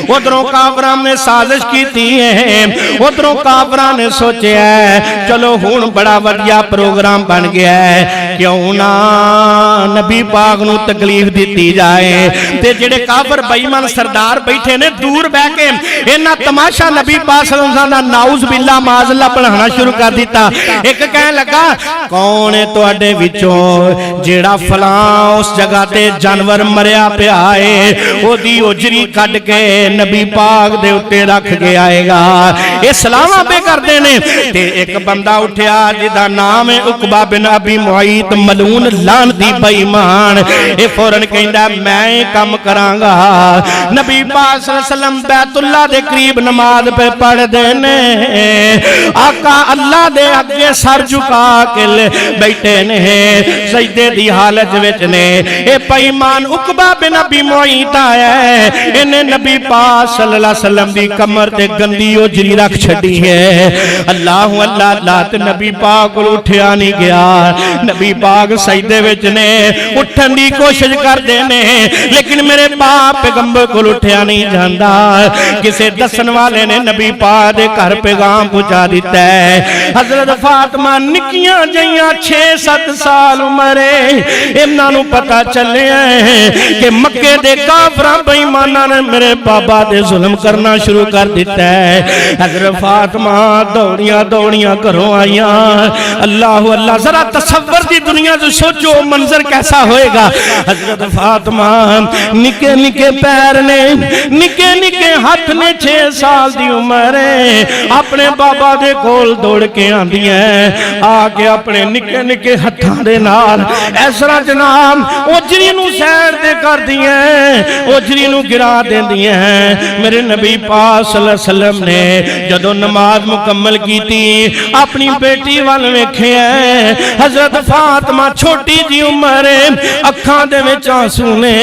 ادھروں کافراں نے سازش کیتی ہے ادھروں کافراں نے سوچیا ہے چلو ہن بڑا وڈیا پروگرام بن گیا ہے کیوں نہ نبی پاک نو تکلیف دیتی جائے تے جڑے کافر بے ایمان سردار بیٹھے نے دور بیٹھ کے انہاں تماشا نبی پاک صلی اللہ علیہ وسلم نعوذ باللہ معاذ اللہ پڑھانا شروع کر دیتا ایک کہنے لگا کون ہے تواڈے وچوں جیڑا فلاں اس جگہ تے جانور مریا پیا ہے او دی اجری کڈ کے نبی پاک دے اوتے رکھ کے آئے گا اے سلاماں پہ کردے نے تے ایک بندہ اٹھیا جدا نام ہے عقبہ بن ابی معیط ملعون لعنتی بے ایمان اے فوراً کہندا میں کم کراں گا نبی پاک صلی اللہ علیہ وسلم بیت اللہ دے قریب نماز پہ پڑھ دینے آقا اللہ دے اگے سر جھکا کے بیٹھے نے سجدے دی حالت وچ نے اے بے ایمان عقبہ بن ابی معیط آیا ہے انہیں نبی پاک صلی اللہ علیہ وسلم دی کمر تے گندی اجری رکھ چھڑی ہے اللہ اللہ اللہ تے نبی پاک کو اٹھیا نہیں گیا نبی پاک سجدے وچ نے اٹھن دی کوشش کر دینے لیکن میرے باپ پیغمبر کو اٹھیا نہیں جاندا کسے دسن والے نے نبی پاک دے گھر پیغام پہنچا دیتا ہے حضرت فاطمہ نکیاں جیاں 6-7 سال عمرے انہاں نو پتہ چلے کہ مکے دے کافراں بے ایماناں نے میرے بابا دے ظلم کرنا شروع کر دیتا ہے حضرت فاطمہ دوڑیاں دوڑیاں گھروں آئیاں اللہ اللہ ذرا تصور دی دنیا سے سوچو منظر کیسا ہوئے گا حضرت فاطمہ نکے نکے پیر نے نکے نکے ہاتھ نے 6 سال دی عمر ہے اپنے بابا دے کول دوڑ کے آندی ہیں آ کے اپنے نکے نکے ہتھاں دے نال اس طرح جناب اجری نو سیر دے کر دیئے اجری نو گرا دے دیئے ہیں میرے نبی پاک صلی اللہ علیہ وسلم نے جدو نماز مکمل کی تھی اپنی بیٹی والے ویکھے ہیں حضرت فاطمہ چھوٹی جی عمر اکھاں دے وچ آنسو نے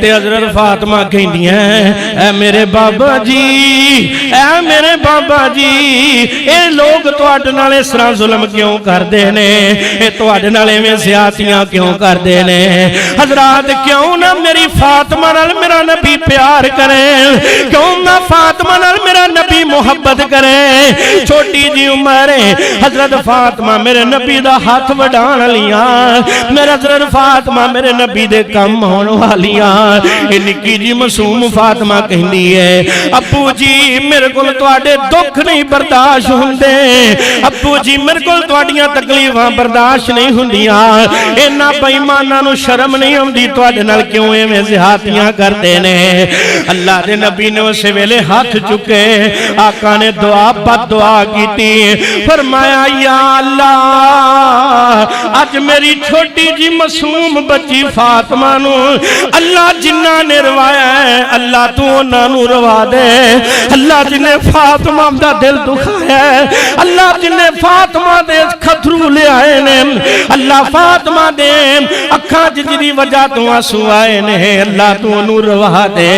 تے حضرت فاطمہ کہندی ہیں اے میرے بابا جی اے میرے بابا جی اے لوگ تواڈے نال اس طرح ظلم کیوں کردے نے اے تواڈے نال ایویں زیادتیاں کیوں کردے نے حضرات کیوں نہ میری فاطمہ نال میرا نبی پیار کرے کیوں نہ فاطمہ نال میرا نبی محبت کرے چھوٹی جی عمر حضرت فاطمہ میرے نبی دا ہاتھ وڈان والیاں میرے حضرت فاطمہ میرے نبی دے کم ہون والیاں اے نکی جی معصوم فاطمہ کہندی ہے ابو جی میرے کول تواڈے دکھ نہیں برداشت ہوندے ابو جی میرے کول تواڈیاں تکلیفاں برداشت نہیں ہوندیاں انہاں بے ایماناں نو شرم نہیں ہوندی تواڈے نال کیوں ایویں زیادتیاں کردے نے اللہ دے نبی نے اس ویلے ہاتھ چکے آقا نے دعا بد دعا کیتی فرمایا یا اللہ اج میری چھوٹی جی معصوم بچی فاطمہ نو اللہ جنہ نے روایا ہے اللہ تو انہاں نو روا دے اللہ جنہیں فاطمہ دا دل دکھایا ہے اللہ جنہیں فاطمہ دے خطرو لے آئے نے اللہ فاطمہ دے اکھاں جدی وجہ تو آنسو آئے نے اللہ تو انہوں روا دے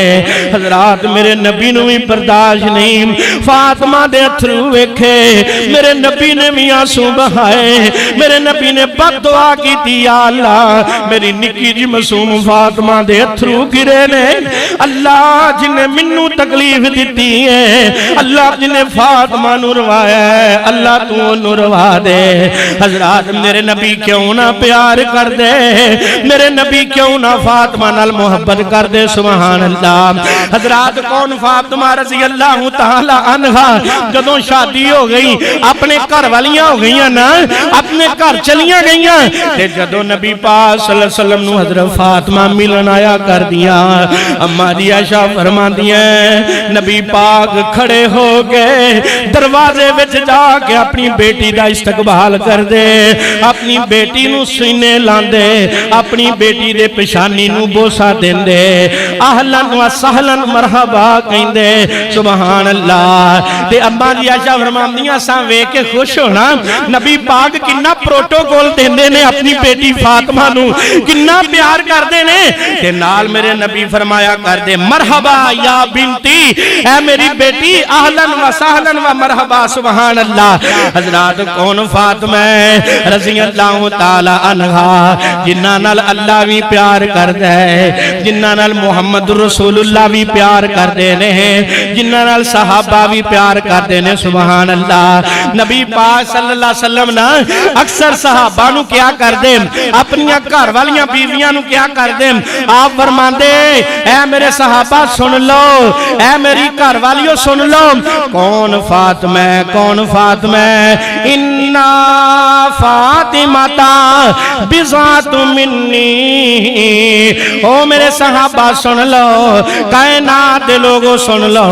حضرات میرے نبی نو بھی برداشت نہیں فاطمہ دے اتھرو ویکھے میرے نبی نے بھی آنسو بہائے میرے نبی نے بد دعا کی تھی یا اللہ میری نکی جی معصوم فاطمہ دے اتھرو گرے نے اللہ جنہیں منو تکلیف دیتی ہے اللہ جنہیں فاطمہ نو روایا ہے اللہ تو انہوں روا دے حضرات میرے نبی کیوں نہ پیار کر دے میرے نبی کیوں نہ فاطمہ نال محبت کر دے سبحان اللہ حضرات کون فاطمہ رضی اللہ تعالی عنہا جدوں شادی ہو گئی اپنے گھر والیاں ہو گئیاں نا اپنے گھر چلیاں گئیاں تے جدو نبی پاک صلی اللہ علیہ وسلم نو حضرت فاطمہ ملن آیا کر دیا اما جی عائشہ فرماندی ہیں نبی پاک کھڑے ہو گئے دروازے وچ جا کے اپنی بیٹی دا استقبال کر دے اپنی بیٹی نو سینے لاندے اپنی بیٹی دے پیشانی نو بوسا دین دے اہلن و سہلن مرحبا کہندے سبحان اللہ تے اما جی عائشہ فرماندیاں ساں ویکھ کے خوش ہونا نبی پاک کنا پروٹوکول دیندے نے اپنی بیٹی فاطمہ نو کنا پیار کردے نے تے نال میرے نبی فرمایا کردے مرحبا یا بنتی اے میری بیٹی اہلن و سہلن و مرحبا سبحان اللہ حضرات کون فاطمہ رضی اللہ تعالی عنہا جنہاں نال اللہ بھی پیار کردا ہے جنہاں نال محمد رسول اللہ بھی پیار کردے نے جنہاں نال صحابہ بھی پیار کردے نے سبحان اللہ نبی پاک صلی اللہ علیہ وسلم نا اکثر صحابہ نو کیا کردے اپنی گھر والیاں بیویاں نو کیا کردے آپ فرماندے اے میرے صحابہ سن لو اے میری گھر والیوں سن لو کون فاطمہ انا فاطمہ بذات منی او میرے صحابہ سن لو کائنات دے لوگوں سن لو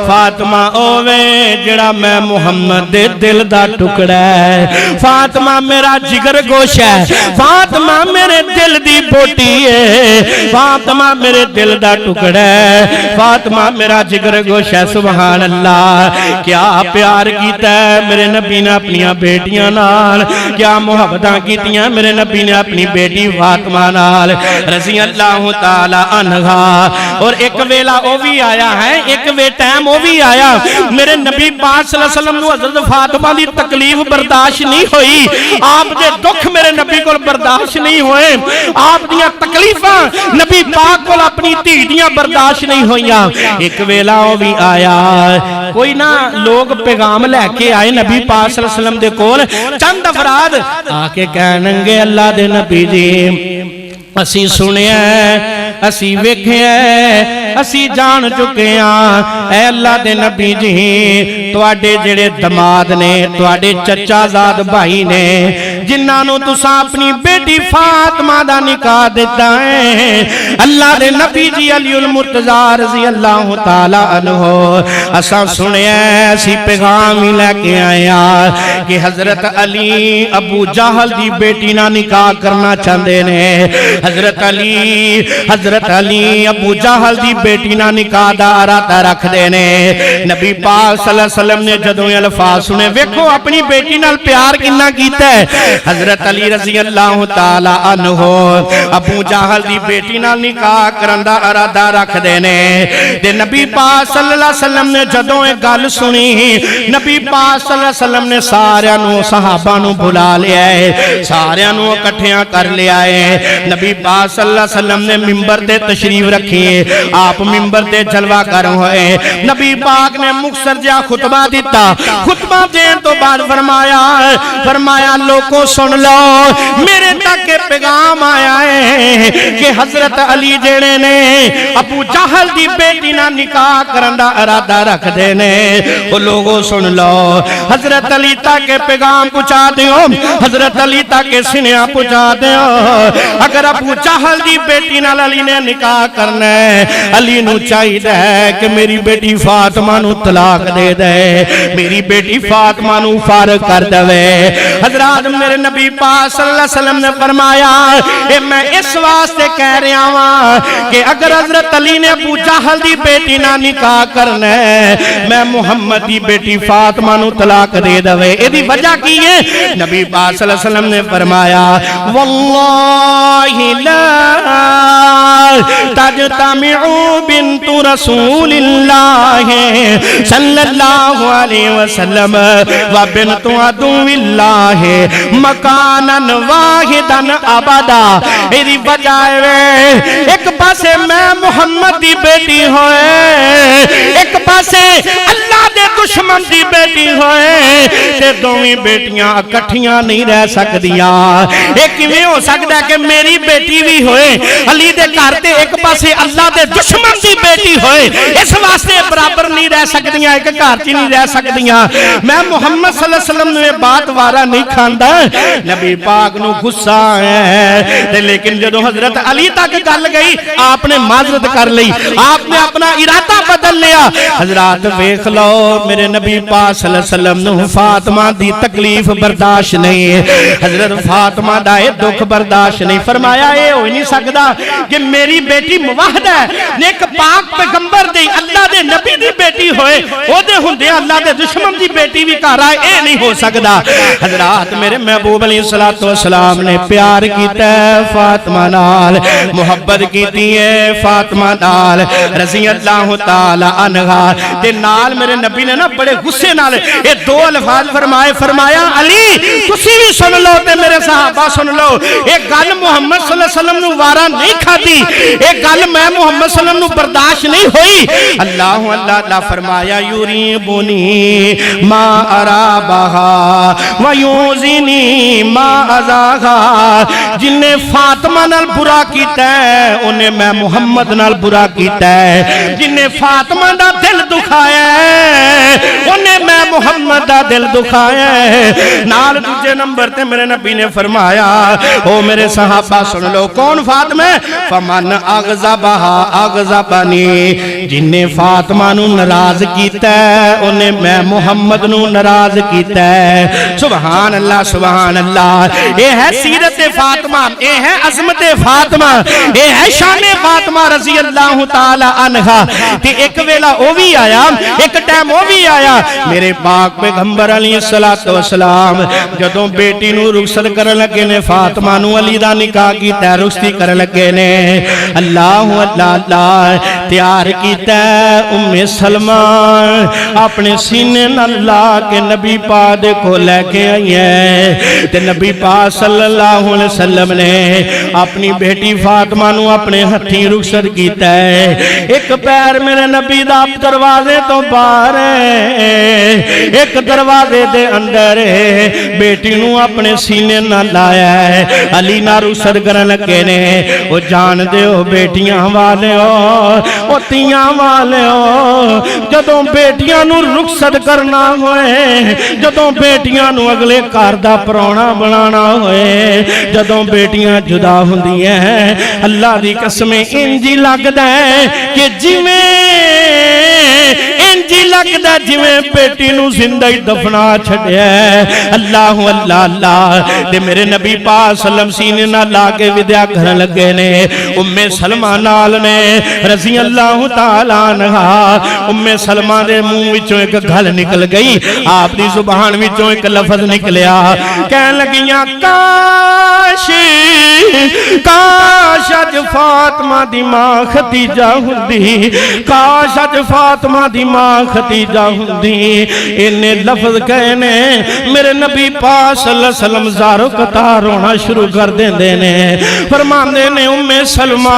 فاطمہ اوے جڑا میں محمد دے دل دا ٹکڑا ہے فاطمہ میرا جگر گوش ہے فاطمہ میرے دل دی بوٹی ہے فاطمہ میرے دل دا ٹکڑا ہے فاطمہ میرا جگر گوش ہے سبحان اللہ کیا پیار کیتا ہے میرے نبی نے اپنی بیٹیاں نال کیا محبتاں کیتیاں میرے نبی نے اپنی بیٹی فاطمہ نال رضی اللہ تعالی عنہا اور ایک ویلا او بھی آیا ہے ایک وے ٹائم او بھی آیا میرے نبی پاک صلی اللہ علیہ وسلم نو حضرت فاطمہ دی تکلیف برداشت نہیں ہوئی آپ دے دکھ میرے نبی کو برداشت نہیں ہوئے آپ دیاں تکلیفاں نبی پاک کو اپنی دھی دیاں برداشت نہیں ہوئیاں ایک ویلا او بھی آیا کوئی نہ لوگ پیغام لے کے آئے نبی پاک صلی اللہ علیہ وسلم دے کول چند افراد آکے کہنگے اللہ دے نبی جی اسی سنیا اسی ویکھیا اسی جان چکے ہیں اے اللہ دے نبی جی تواڈے جڑے دماد نے تواڈے چچا زاد بھائی نے جنہاں نو تساں اپنی بیٹی فاطمہ دا نکاح دیتا ہے اللہ دے نبی جی علی المرتضی رضی اللہ تعالی عنہ اساں سنیا اسی پیغام ہی لے کے آیا کہ حضرت علی ابو جہل دی بیٹی نہ نکاح کرنا چاہندے نے حضرت علی ابو جہل دی بیٹی نہ نکاح دا ارادہ رکھ دے نے نبی پاک صلی اللہ علیہ وسلم نے جدوں یہ الفاظ سنے ویکھو اپنی بیٹی نال پیار کنا کیتا ہے حضرت علی رضی اللہ تعالی عنہ ابو جہل دی بیٹی نال نکاح کرن دا ارادہ رکھ دے نے تے نبی پاک صلی اللہ علیہ وسلم نے جدوں یہ گل سنی نبی پاک صلی اللہ علیہ وسلم نے سارے نو صحابہ نو بلا لیا ہے سارے نو اکٹھیاں کر لیا ہے نبی پاک صلی اللہ علیہ وسلم نے منبر تے تشریف رکھی آپ منبر تے جلوہ کر ہوئے نبی پاک نے مختصر جا خطبہ دیتا خطبہ دین تو بعد فرمایا لوگوں سن لو میرے تک پیغام آیا ہے کہ حضرت علی جڑے نے ابو جہل دی بیٹی نہ نکاح کرن دا ارادہ رکھ دے نے وہ لوگوں سن لو حضرت علی تک پیغام پہنچا دیو حضرت علی تک سنیا پہنچا دیو اگر ابو جہل دی بیٹی نال علی نے نکاح کرنا ہے علی نو چاہیے ہے کہ میری بیٹی فاطمہ نو طلاق دے دے میری بیٹی فاطمہ نو فارغ کر دے حضرات میرے نبی پاک صلی اللہ علیہ وسلم نے فرمایا کہ میں اس واسطے کہہ رہا ہوں کہ اگر حضرت علی نے ابو جہل دی بیٹی نہ نکاح کرنا ہے میں محمد دی بیٹی فاطمہ نو طلاق دے دے ایدی وجہ کی ہے نبی پاک صلی اللہ علیہ وسلم نے فرمایا واللہ لا تجتمع بنت رسول اللہ صلی اللہ علیہ وسلم و بنت عدو اللہ مکانا واحدا ابدا ایدی وجہ ہے ایک پاسے میں محمد دی بیٹی ہوئے ایک پاسے اللہ دے دشمن دی بیٹی ہوئے تے دوویں بیٹیاں اکٹھیاں نہیں رہ سکدیاں ایک کیویں ہو سکدا ہے کہ میری بیٹی بھی ہوئے علی دے گھر تے ایک پاسے اللہ دے دشمن دی بیٹی ہوئے اس واسطے برابر نہیں رہ سکدیاں ایک گھر چ نہیں رہ سکدیاں میں محمد صلی اللہ علیہ وسلم نے بات وارا نہیں کھاندا نبی پاک نو غصہ ہے لیکن جدو حضرت علی تک گل گئی آپ نے معذرت کر لی آپ نے اپنا ارادہ بدل لیا حضرات ویکھ لو میرے نبی پاک صلی اللہ علیہ وسلم نو فاطمہ دی تکلیف برداشت نہیں حضرت فاطمہ دا دکھ برداشت نہیں فرمایا اے ہو نہیں سکدا کہ میری بیٹی موحد ہے نیک پاک پیغمبر دی اللہ دے نبی دی بیٹی ہوئے او دے ہوندے اللہ دے دشمن دی بیٹی بھی گھر آئے اے نہیں ہو سکدا حضرات میرے محبوب علیہ السلام نے پیار کیتا ہے فاطمہ نال محبت کیتی ہے فاطمہ نال رضی اللہ تعالی عنہا تے نال میرے نبی نے نا بڑے غصے نال یہ دو الفاظ فرمایا علی تسی بھی سن لو تے میرے صحابہ سن لو ایک گل محمد صلی اللہ علیہ وسلم نو وارا نہیں کھاتی ایک گل میں محمد صلی اللہ علیہ وسلم نو برداشت نہیں ہوئی اللہ اللہ فرمایا یریبنی ما ارابہا ویوزنی ما ازاغا جن نے فاطمہ نال برا کیتا ہے انہیں میں محمد نال برا کیتا ہے جن نے فاطمہ دا دل دکھایا ہے انہیں میں محمد دا دل دکھایا ہے نال دوسرے نمبر تے میرے نبی نے فرمایا او میرے صحابہ سن لو کون فاطمہ فمن اغضبہا اغضبنی جن نے فاطمہ نو ناراض کیتا ہے انہیں میں محمد نو ناراض کیتا ہے سبحان اللہ یہ ہے سیرت فاطمہ یہ ہے عظمت فاطمہ یہ ہے شان فاطمہ رضی اللہ تعالی عنہا تے ایک ویلا او بھی آیا ایک ٹائم او بھی آیا میرے پاک پیغمبر علیہ السلام جدوں بیٹی نو رخصت کرن لگے نے فاطمہ نو علی دا نکاح کیتا رخصتی کرن لگے نے اللہ تیار کیتا سلمہ اپنے سینے نال لا کے نبی پاک کو لے کے آئی ہے تے نبی پاک صلی اللہ علیہ وسلم نے اپنی بیٹی فاطمہ نو اپنے ہتھیں رخصت کیتا ہے ایک پیر میرے نبی دا دروازے تو باہر ہے ایک دروازے دے اندر ہے بیٹی نو اپنے سینے نال لایا ہے علی نہ رخصت کرن لگے نے وہ جان دے ہو بیٹیاں والے ہو تیاں والے ہو جدوں بیٹیاں نو رخصت کرنا ہوئے جدوں بیٹیاں نو اگلے گھر دا پرونا بنانا ہوئے جدوں بیٹیاں جدا ہوندی ہیں اللہ دی قسم انجی لگدا ہے کہ انجی لگدا جویں بیٹی نو زندہ دفنا چھڈیا ہے اللہ تے میرے نبی پاک صلی اللہ علیہ وسلم سینے نال لا کے وداع کرن لگے نے سلمہ نال نے رضی اللہ تعالی عنہا سلمہ دے منہ وچوں ایک گل نکل گئی آپ دی زبان وچوں ایک لفظ نکلیا کہن لگیاں کاش اج فاطمہ دی ماں ختیجہ ہوندی کاش اج فاطمہ دی ماں ختیجہ ہوندی انہیں لفظ کہنے میرے نبی پاک صلی اللہ علیہ وسلم زارو قطار ہونا شروع کر دیندے نے فرماندے نے سلمہ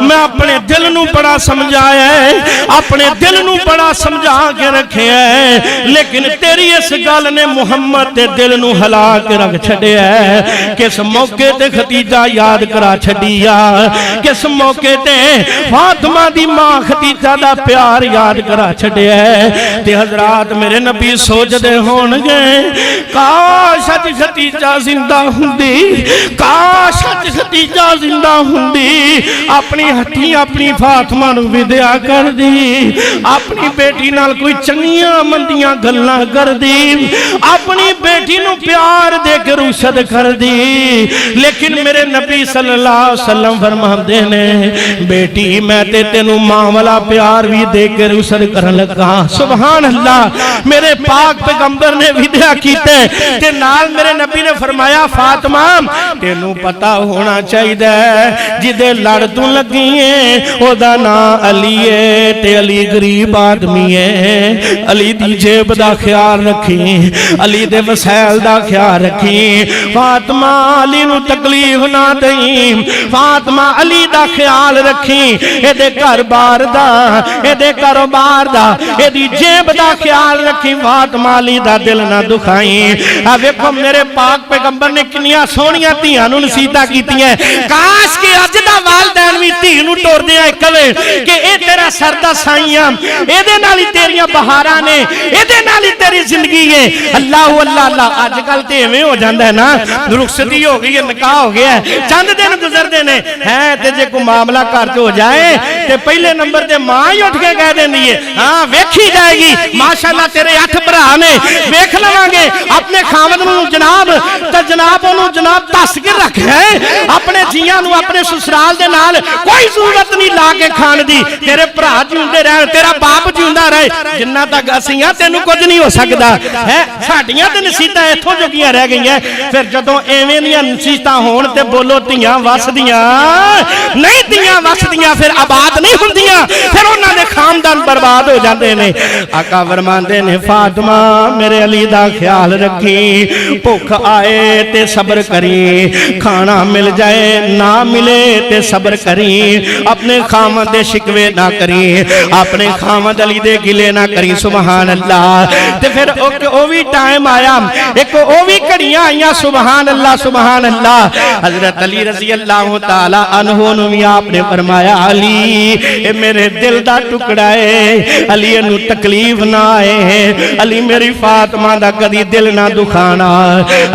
میں اپنے دل نو بڑا سمجھایا ہے اپنے دل نو بڑا سمجھا کے رکھے ہے لیکن تیری اس گل نے محمد تے دل نو ہلا کے رکھ چھڑیا ہے کس موقع تے ختیجہ یاد کرا چھڑیا کس موقع تے فاطمہ دی ماں ختیجہ دا پیار یاد کرا چھڑیا ہے تے حضرات میرے نبی سوچ دے ہون گے کاش اج ختیجہ زندہ ہوندی کاش اج ختیجہ زندہ ہوندی اپنی ہتھیں اپنی فاطمہ نو وداع کر دی اپنی بیٹی نال کوئی چنگیاں مندیاں گلاں کر دی اپنی بیٹی نو پیار دے کے رخصت کر دی لیکن میرے نبی صلی اللہ علیہ وسلم فرماندے نے بیٹی میں تے تینوں ماں والا پیار بھی دے کے رخصت کرن لگا سبحان اللہ میرے پاک پیغمبر نے وداع کیتے تے نال میرے نبی نے فرمایا فاطمہ تینوں پتہ ہونا چاہیے جدے لڑ تو لگی ہے او دا نام علی ہے تے علی غریب آدمی ہے علی دی جیب دا خیال رکھی علی دے وسائل دا خیال رکھی فاطمہ علی نو تکلیف نہ دیں فاطمہ علی دا خیال رکھی اے دے گھر بار دا اے دے کاروبار دا اے دی جیب دا خیال رکھی فاطمہ علی دا دل نہ دکھائیں ویکھو میرے پاک پیغمبر نے کنیاں سونیاں تیاں نو نصیحتاں کیتیاں کاش کہ اج دا والدین وی دھی نو ٹور دیاں کہے کہ اے تیرا سر دا سائیاں اے دے نال ہی تیریاں بہاراں نے اے دے نال ہی تیری زندگی ہے اللہ اللہ اللہ اج کل تے ایویں ہو جاندا ہے نا رخصتی ہو گئی ہے نکاح ہو گیا ہے چند دن گزردے نے ہیں تے جے کوئی معاملہ گھر چ ہو جائے تے پہلے نمبر تے ماں ہی اٹھ کے کہہ دیندی ہے ہاں ویکھی جائے گی ماشاءاللہ تیرے 8 بھرا نے ویکھ لواں گے اپنے خاوند نو جناب تے جناب اونوں جناب دس کے رکھ ہے اپنے جیاں نو اپنے سسرال دے نال کوئی ضرورت نہیں لا کے کھان دی تیرے بھرا جیوندے رہن تیرا باپ جیوندا رہے جنہ تک اسیاں تینوں کچھ نہیں ہو سکدا ہے ساڈیاں تے نصیحتاں ایتھوں جوگیاں رہ گئیاں پھر جدوں ایویں دیاں نصیحتاں ہون تے بولو تیاں وسدیاں نہیں تیاں وسدیاں پھر آباد نہیں ہوندیاں پھر انہاں دے خاندان برباد ہو جاندے نے آقا فرماندے نے فاطمہ میرے علی دا خیال رکھی بھوک آئے تے صبر کری کھانا مل جائے نہ ملے تے صبر کری اپنے خامد دے شکوے نہ کری اپنے خامد علی دے گلے نہ کری سبحان اللہ تے پھر او بھی ٹائم آیا ایک او بھی کڑیاں آئیاں سبحان اللہ حضرت علی رضی اللہ تعالی عنہ نو بھی آپ نے فرمایا علی اے میرے دل دا ٹکڑا ہے علی انو تکلیف نہ آئے علی میری فاطمہ دا کدی دل نہ دکھانا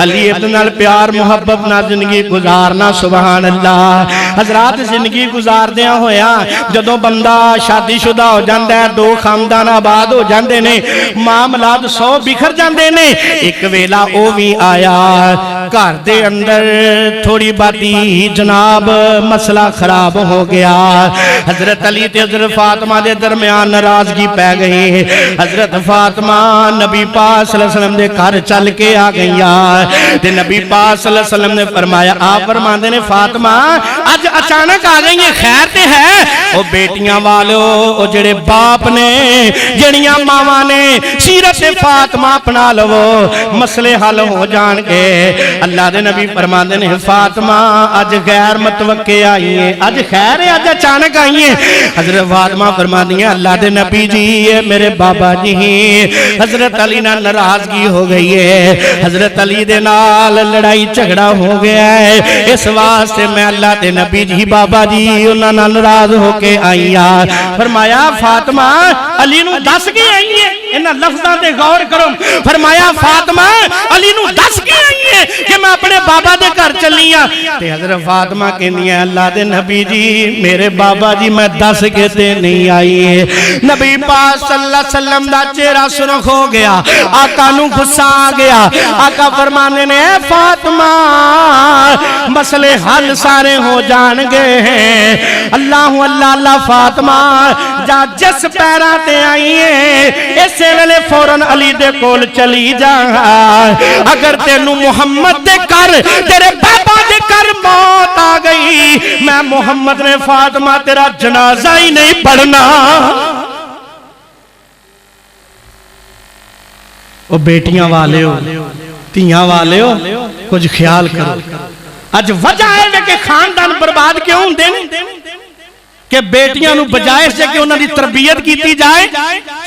علی اتنا پیار محبت نہ زندگی گزارنا سبحان اللہ حضرات زندگی گزار دیا ہویا جدو بندہ شادی شدہ ہو جاندہ ہے دو خاندان آباد ہو جاندے نے معاملات 100 بکھر جاندے نے ایک ویلا او بھی آیا گھر دے اندر تھوڑی باتی جناب مسئلہ خراب ہو گیا حضرت علی تے حضرت فاطمہ دے درمیان ناراضگی پہ گئی حضرت فاطمہ نبی پاک صلی اللہ علیہ وسلم دے گھر چل کے آ گئیا تے نبی پاک صلی اللہ علیہ وسلم نے فرمایا آپ فرماندے نے فاطمہ آج اچانک آ گئی ہیں خیر تے ہے او بیٹیاں والو او جڑے باپ نے جڑیاں ماما نے سیرت فاطمہ اپنا لو مسئلے حل ہو جان کے اللہ دے نبی فرماندے نے فاطمہ آج غیر متوقع آئی ہیں آج خیر ہے آج اچانک آئی ہیں حضرت فاطمہ فرماندی ہیں اللہ دے نبی جی میرے بابا جی حضرت علی نہ ناراضگی ہو گئی ہے حضرت علی دے نال لڑائی جھگڑا ہو گیا ہے اس واسطے میں اللہ دے نبی جی بابا جی انہاں نال ناراض ہو کے آئی فرمایا فاطمہ علی نو دس کے آئی ہے انہاں لفظاں تے غور کرو فرمایا فاطمہ علی نو دس کے آئی ہے کہ میں اپنے بابا دے گھر چلی ہاں تے حضرت فاطمہ کہندی ہے اللہ دے نبی جی میرے بابا جی میں دس کے تے نہیں آئی ہے نبی پاک صلی اللہ علیہ وسلم دا چہرہ سرخ ہو گیا آقا نو غصہ آ گیا آقا فرمانے نے اے فاطمہ مسئلے حل سارے ہو جان گے ہیں اللہ اللہ اللہ فاطمہ جا جس پیرا تے آئی ہے اسے ویلے فوراں علی دے کول چلی جا اگر تینو محمد دے کر تیرے بابا دے کر موت آ گئی میں محمد نے فاطمہ تیرا جنازہ ہی نہیں پڑھنا او بیٹیاں والے ہو تیاں والے ہو کچھ خیال کرو اج وجہ ہے کہ خاندان برباد کیوں ہوں دے کہ بیٹیاں نو بجائے سے کہ انہاں دی تربیت کیتی جائے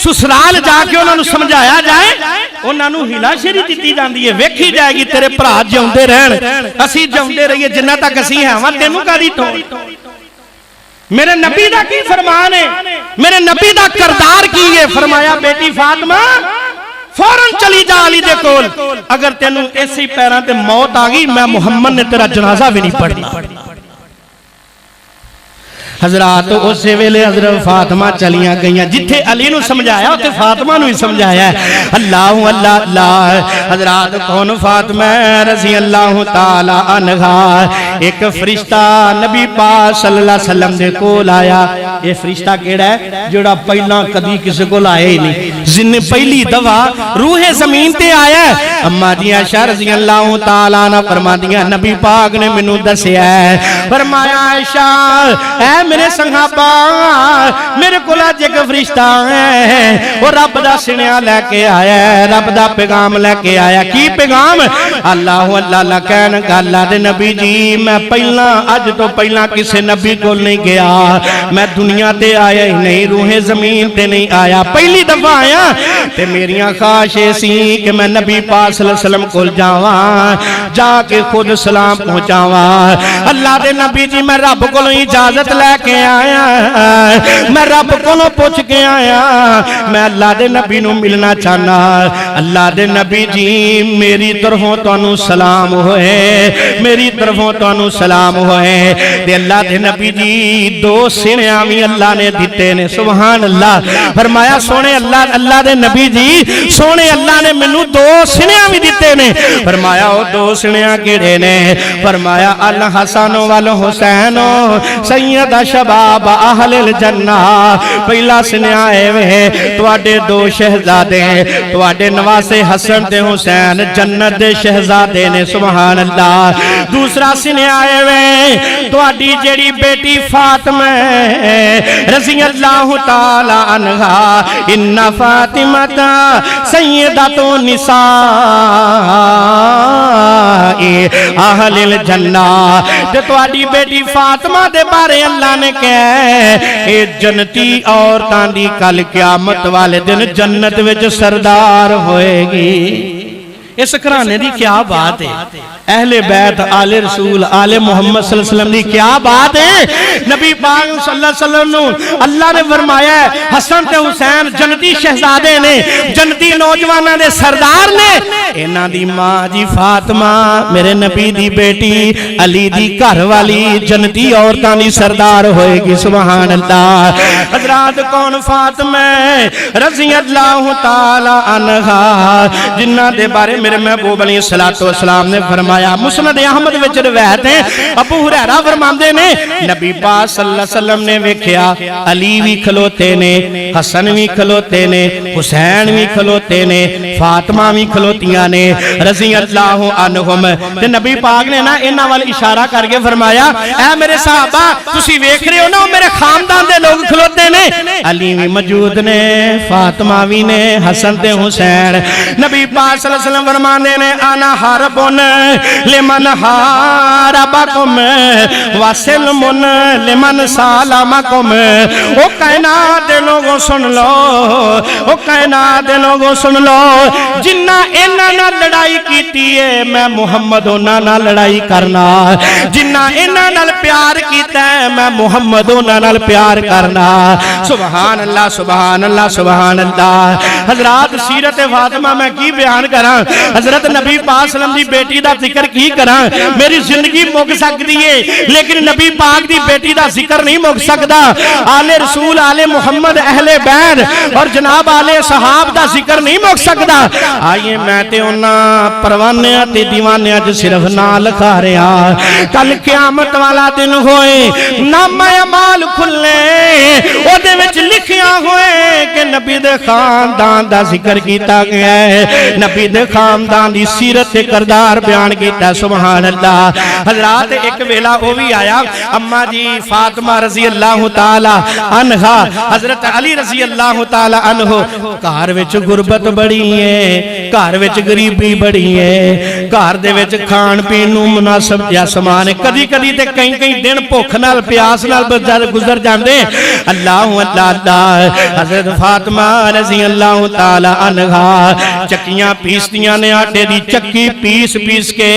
سسرال جا کے انہاں نو سمجھایا جائے انہاں نو ہلا شری دیتی جاندی ہے ویکھی جائے گی تیرے بھرا جیوندے رہن اسی جیوندے رہیے جنہ تک اسی ہیں ہاں تینوں کدی تو میرے نبی دا کی فرمان ہے میرے نبی دا کردار کی ہے فرمایا بیٹی فاطمہ فوراں چلی جا علی دے کول اگر تینوں ایسی پیران تے موت آگئی میں محمد نے تیرا جنازہ بھی نہیں پڑھنا حضرات اسے ویلے حضرت فاطمہ چلیاں گئیاں جتھے علی نو سمجھایا ہوتے فاطمہ نو ہی سمجھایا ہے اللہ اللہ اللہ حضرات کون فاطمہ رضی اللہ تعالی عنہا ایک فرشتہ نبی پاک صلی اللہ علیہ وسلم دے کول آیا یہ فرشتہ کیڑا ہے جوڑا پہلا کدی کسی کو لائے ہی نہیں جن پہلی دفعہ روح زمین تے آیا ہے اما جی عائشہ رضی اللہ تعالی عنہ فرما دیا نبی پاک نے منو دسیا ہے فرمایا عائشہ اے میرے صحابہ میرے کول اج ایک فرشتہ ہے وہ رب دا سنیا لے کے آیا ہے رب دا پیغام لے کے آیا کی پیغام اللہ اللہ کہن گا اللہ دے نبی جی میں پہلا اج تو پہلا کسے نبی کو نہیں گیا میں دنیا تے آیا ہی نہیں روح زمین تے نہیں آیا پہلی دفعہ آیا تے میریاں خواہشیں سی کہ میں نبی پاک صلی اللہ علیہ وسلم کو جاواں جا کے خود سلام پہنچاواں اللہ دے نبی جی میں رب کو اجازت لے کے آیا میں رب کو پوچھ کے آیا میں اللہ دے نبی نو ملنا چاہنا اللہ دے نبی جی میری طرفوں تانوں سلام ہوئے میری طرفوں تانوں سلام ہوئے تے اللہ دے نبی جی دو سینیاں بھی اللہ نے دیتے نے سبحان اللہ فرمایا سونے اللہ دے نبی جی سونے اللہ نے منو دو سینیاں بھی دیتے نے فرمایا وہ دو سینیاں کیڑے نے فرمایا الحسن والحسین سید شباب اہل الجنہ پہلا سنیا ہے تواڈے دو شہزادے تواڈے نواسے حسن تے حسین جنت دے شہزادے نے سبحان اللہ دوسرا سنیا ہے تواڈی جیڑی بیٹی فاطمہ رضی اللہ تعالی عنہا ان فاطمہ سیدۃ النساء اہل الجنہ تے تواڈی بیٹی فاطمہ دے بارے اللہ نے کہا اے جنتی عورتاں دی کل قیامت والے دن جنت وچ سردار ہوئے گی اس گھرانے دی کیا بات ہے اہل بیت آل رسول آل محمد صلی اللہ علیہ وسلم دی کیا بات ہے نبی پاک صلی اللہ علیہ وسلم نو اللہ نے فرمایا ہے حسن تے حسین جنتی شہزادے نے جنتی نوجواناں دے سردار نے انہاں دی ماں جی فاطمہ میرے نبی دی بیٹی علی دی گھر والی جنتی عورتاں دی سردار ہوئے گی سبحان اللہ حضرات کون فاطمہ رضی اللہ تعالی عنہا جنہ دے بارے میرے محبوب علیہ السلام نے فرمایا مسند احمد وچ روایت ہے ابو ہریرہ فرماندے نے نبی پاک صلی اللہ علیہ وسلم نے ویکھیا علی بھی کھلوتے نے حسن بھی کھلوتے نے حسین بھی کھلوتے نے فاطمہ بھی کھلوتیاں نے رضی اللہ عنہم تے نبی پاک نے نا انہاں وال اشارہ کر کے فرمایا اے میرے صحابہ تسی ویکھ رہے ہو نا میرے خاندان دے لوگ کھلوتے نے علی بھی موجود نے فاطمہ بھی نے حسن تے حسین نبی پاک صلی اللہ علیہ وسلم فرماندے نے انا حربن لمن حاربکم وسلمن لمن سالمکم او کائنات دے لوگوں سن لو او کائنات دے لوگوں سن لو جنہ انہاں نال لڑائی کیتی ہے میں محمد انہاں نال لڑائی کرنا جنہ انہاں نال پیار کیتا ہے میں محمد انہاں نال پیار کرنا سبحان اللہ سبحان اللہ سبحان اللہ حضرات سیرت فاطمہ میں کی بیان کراں حضرت نبی پاک صلی اللہ علیہ وسلم دی بیٹی دا ذکر کی کراں میری زندگی مک سکتی ہے لیکن نبی پاک دی بیٹی دا ذکر نہیں مک سکتا آل رسول آل محمد اہل بیت اور جناب آل صحاب دا ذکر نہیں مک سکتا آئیے میں تے انہاں پروانیاں تے دیوانیاں جو صرف نہ لکھا رہا کل قیامت والا دن ہوئے نام اعمال کھلے او دے وچ لکھیاں ہوئے کہ نبی دے خاندان دا ذکر کیتا گیا ہے نبی دے خاندان دی سیرت تے کردار بیان کیتا سبحان اللہ حضرات ایک ویلا وہ بھی آیا اما جی فاطمہ رضی اللہ تعالی عنہا حضرت علی رضی اللہ تعالی عنہ گھر وچ غربت بڑی ہے گھر وچ غریبی بڑی ہے گھر دے وچ کھان پین نوں مناسب جا سامان کدی کدی تے کئی کئی دن بھوک نال پیاس نال گزر جاندے اللہ اللہ اللہ حضرت فاطمہ رضی اللہ تعالی عنہا چکیاں پیسدیاں نے آٹے دی چکی پیس پیس کے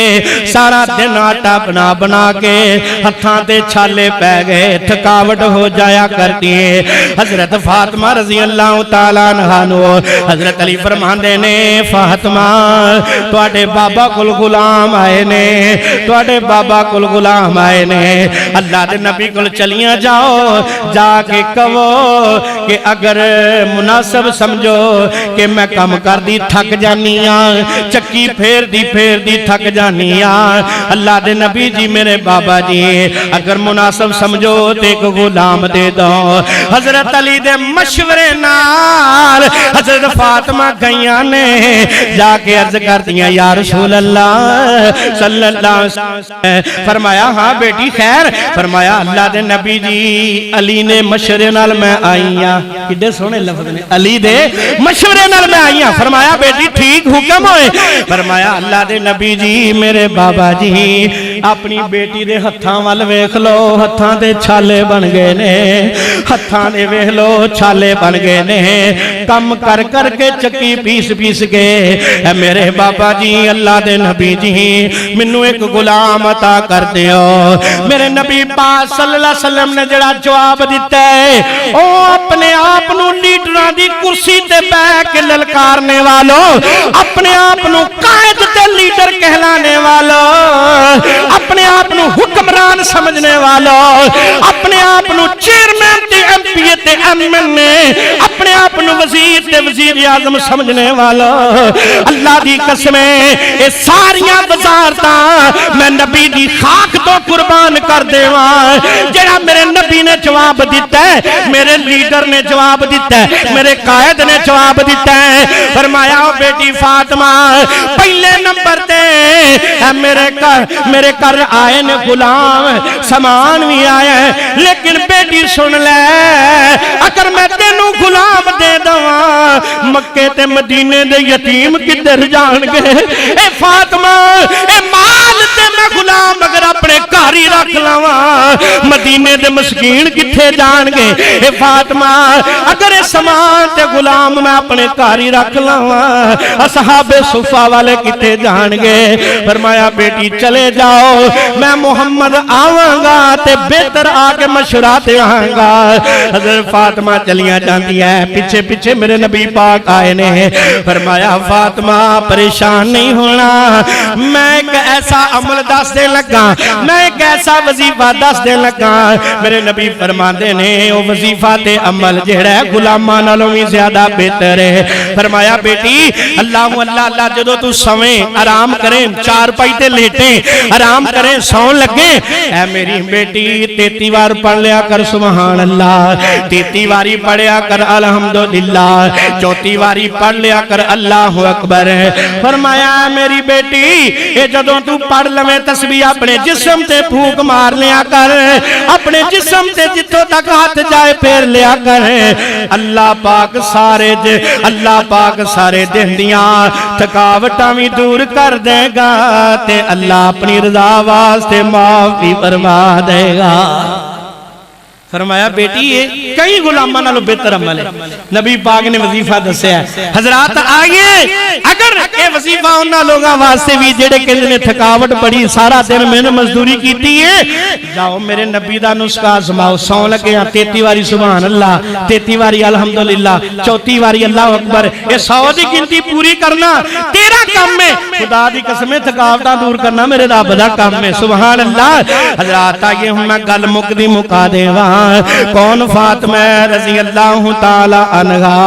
سارا دن آٹا بنا بنا کے ہتھاں تے چھالے پہ گئے تھکاوٹ ہو جایا کرتی ہے حضرت فاطمہ رضی اللہ تعالی عنہا نو حضرت علی فرماندے نے فاطمہ تواڈے بابا کول غلام آئے نے تواڈے بابا کول غلام آئے نے اللہ دے نبی کول چلیاں جاؤ جا کے کہو کہ اگر مناسب سمجھو کہ میں کم کر دی تھک جانی ہاں چکی پھیر دی تھک جانی ہاں اللہ دے نبی جی میرے بابا جی اگر مناسب سمجھو تے ایک غلام دے دو حضرت علی دے مشورے نال حضرت فاطمہ گئیاں نے جا کے عرض کر دیا یا رسول اللہ صلی اللہ علیہ وسلم. فرمایا ہاں بیٹی خیر. فرمایا اللہ دے نبی جی علی نے مشورے نال میں آئیاں. کڈے سونے لفظ نے, علی دے مشورے نال میں آئیاں. فرمایا بیٹی ٹھیک حکم ہوئے. فرمایا اللہ دے نبی جی میرے بابا جی اپنی بیٹی دے ہتھاں وال ویکھ لو, ہتھاں دے چھالے بن گئے نے, ہتھاں دے ویکھ لو چھالے بن گئے نے, کم کر کر کے چکی پیس پیس کے. اے میرے بابا جی اللہ دے نبی جی منو ایک غلام عطا کر دیو. میرے نبی پاک صلی اللہ علیہ وسلم نے جڑا جواب دیتا ہے او اپنے آپ نو لیڈراں دی کرسی تے بیٹھ کے للکارنے والوں, اپنے آپ نو قائد تے لیڈر کہلانے والوں, اپنے آپ نو حکمران سمجھنے والوں, اپنے آپ نو چیئرمین تے ایم پی تے ایم این اے, اپنے آپ نو وزیر تے وزیر اعظم سمجھنے والوں. اللہ دی قسمیں اے ساریاں وزارتاں میں نبی دی خاک تو قربان کر دیواں. جڑا میرے نبی نے جواب دیتا ہے, میرے لیڈر نے جواب دیتا ہے, میرے قائد نے جواب دیتا ہے. فرمایا بیٹی فاطمہ پہلے نمبر تے میرے گھر آئے نے غلام, سامان بھی آیا ہے, لیکن بیٹی سن لے اگر میں تینوں غلام دے دواں مکے تے مدینے دے یتیم کدھر جان گے. اے فاطمہ اے مال تے میں غلام اگر اپنے گھر ہی رکھ لواں مدینے دے مسکین کتھے جان گے. اے فاطمہ اگر اے سامان تے غلام میں اپنے گھر ہی رکھ لواں اصحاب صفہ والے کتھے جان گے. فرمایا بیٹی چلے جاؤ, میں محمد آواں گا تے بہتر آ کے مشورہ تے آواں گا. حضرت فاطمہ چلیاں جاندی ہے, پیچھے پیچھے میرے نبی پاک آئے نے. فرمایا فاطمہ پریشان نہیں ہونا, میں ایک ایسا عمل دس دے لگا, میں ایک ایسا وظیفہ دس دے لگا. میرے نبی فرماندے نے او وظیفہ تے عمل جڑا ہے غلاماں نالوں وی زیادہ بہتر ہے. فرمایا بیٹی اللہ اللہ اللہ جدوں تو سویں آرام کریں, چار پائی تے لیٹیں آرام کریں, سون لگیں, اے میری بیٹی 33 بار پڑھ لیا کر سبحان اللہ, 33 باری پڑھیا کر الحمدللہ, 34 باری پڑھ لیا کر اللہ اکبر. فرمایا میری بیٹی اے جدوں تو پڑھ لویں تسبیح اپنے جسم تے پھونک مار لیا کر, اپنے جسم تے جتوں تک ہاتھ جائے پھیر لیا کر. اللہ پاک سارے دن دیاں تھکاوٹاں وی دور کر دے گا تے اللہ اپنی رضا واسطے معافی فرما دے گا. فرمایا بیٹی یہ کئی غلاماں نالوں بہتر عمل ہے. نبی پاک نے وظیفہ دسیا ہے. حضرات آئیے اگر یہ وظیفہ انہاں لوگاں واسطے بھی جڑے کہندے نے تھکاوٹ بڑی سارا دن میں نے مزدوری کیتی ہے, جاؤ میرے نبی دا نسخہ آزماؤ. سون لگے 33 واری سبحان اللہ, 33 واری الحمدللہ, 34 واری اللہ اکبر. یہ 100 دی گنتی پوری کرنا تیرا کام ہے, خدا دی قسم تھکاوٹاں دور کرنا میرے رب دا کام ہے. سبحان اللہ. حضرات آئیے ہوں میں گل مکدی مکا دیواں. کون فاطمہ رضی اللہ تعالی عنہا,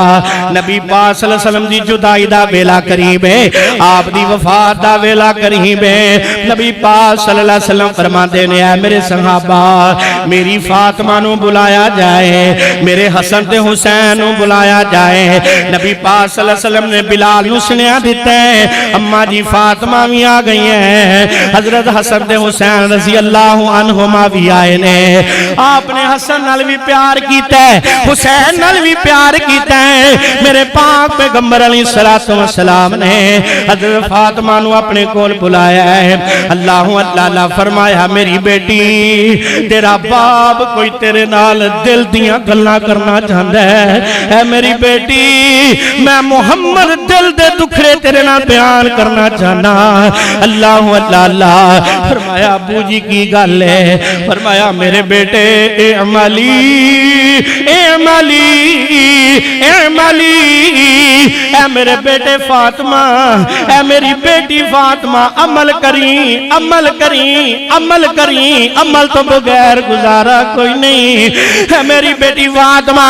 نبی پاک صلی اللہ علیہ وسلم دی جدائی دا ویلا قریب ہے, آپ دی وفات دا ویلا قریب ہے. نبی پاک صلی اللہ علیہ وسلم فرماندے نے اے میرے صحابہ میری فاطمہ نو بلایا جائے, میرے حسن تے حسین نو بلایا جائے. نبی پاک صلی اللہ علیہ وسلم نے بلال نو سنیا دیتا ہے اماں جی فاطمہ بھی آ گئی ہیں. حضرت حسن تے حسین رضی اللہ عنہما بھی آئے نے. آپ نے حسن نال بھی پیار کیتا ہے, حسین نال بھی پیار کیتا ہے. میرے پاک پیغمبر علیہ السلام نے حضرت فاطمہ نو اپنے کول بلایا ہے. اللہ اللہ فرمایا میری بیٹی تیرا باپ کوئی تیرے نال دل دیاں گلاں کرنا چاہتا ہے. اے میری بیٹی میں محمد دل دے دکھڑے تیرے نال بیان کرنا چاہنا. اللہ اللہ فرمایا ابو جی کی گل ہے. فرمایا میرے بیٹے اعملی اے میرے بیٹے فاطمہ، اے میری بیٹی فاطمہ، عمل کریں، عمل کریں، عمل کریں، عمل تو بغیر گزارا کوئی نہیں۔ اے میری بیٹی فاطمہ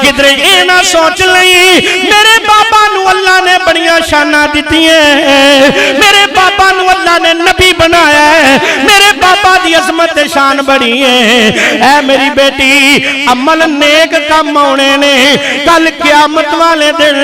کدھر یہ نہ سوچ لیں میرے بابا نو اللہ نے بڑیاں شانہ دیتی ہیں، میرے بابا نو اللہ نے نبی بنایا ہے، میرے بابا دی عظمت شان بڑی ہے۔ اے میری بیٹی عمل نیک کام ہونے نے، کل قیامت والے دن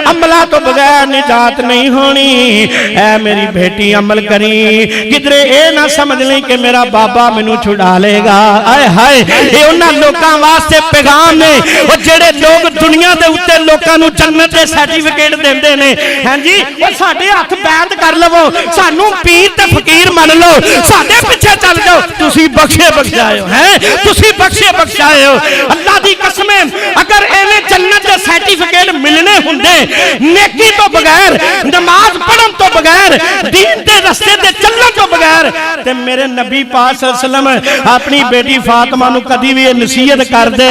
عملہ تو بغیر نجات نہیں ہونی۔ اے میری بیٹی عمل کریں، کدھرے اے نہ سمجھ لیں کہ میرا بابا مینوں چھڑا لے گا۔ آئے ہائے، اے انہاں لوکاں واسطے پیغام نے، وہ جڑے لوگ دنیا دے اوتے لوکاں نوں جنت دے سرٹیفکیٹ دیندے نے، ہاں جی، وہ ساڈے ہاتھ بیعت کر لو، سانوں پیر تے فقیر من لو، ساڈے پیچھے چل جاؤ، تسی بخشے بخشائے ہو، ہیں تسی بخشے بخشائے ہو۔ اللہ دی قسمیں اگر ایویں جنت دے سرٹیفکیٹ ملنے ہوندے نیکی تو بغیر، نماز پڑھن تو بغیر، دین دے رستے تے چلن تو بغیر، تے میرے نبی پاک صلی اللہ علیہ وسلم اپنی بیٹی فاطمہ نو کدی بھی نصیحت کر دے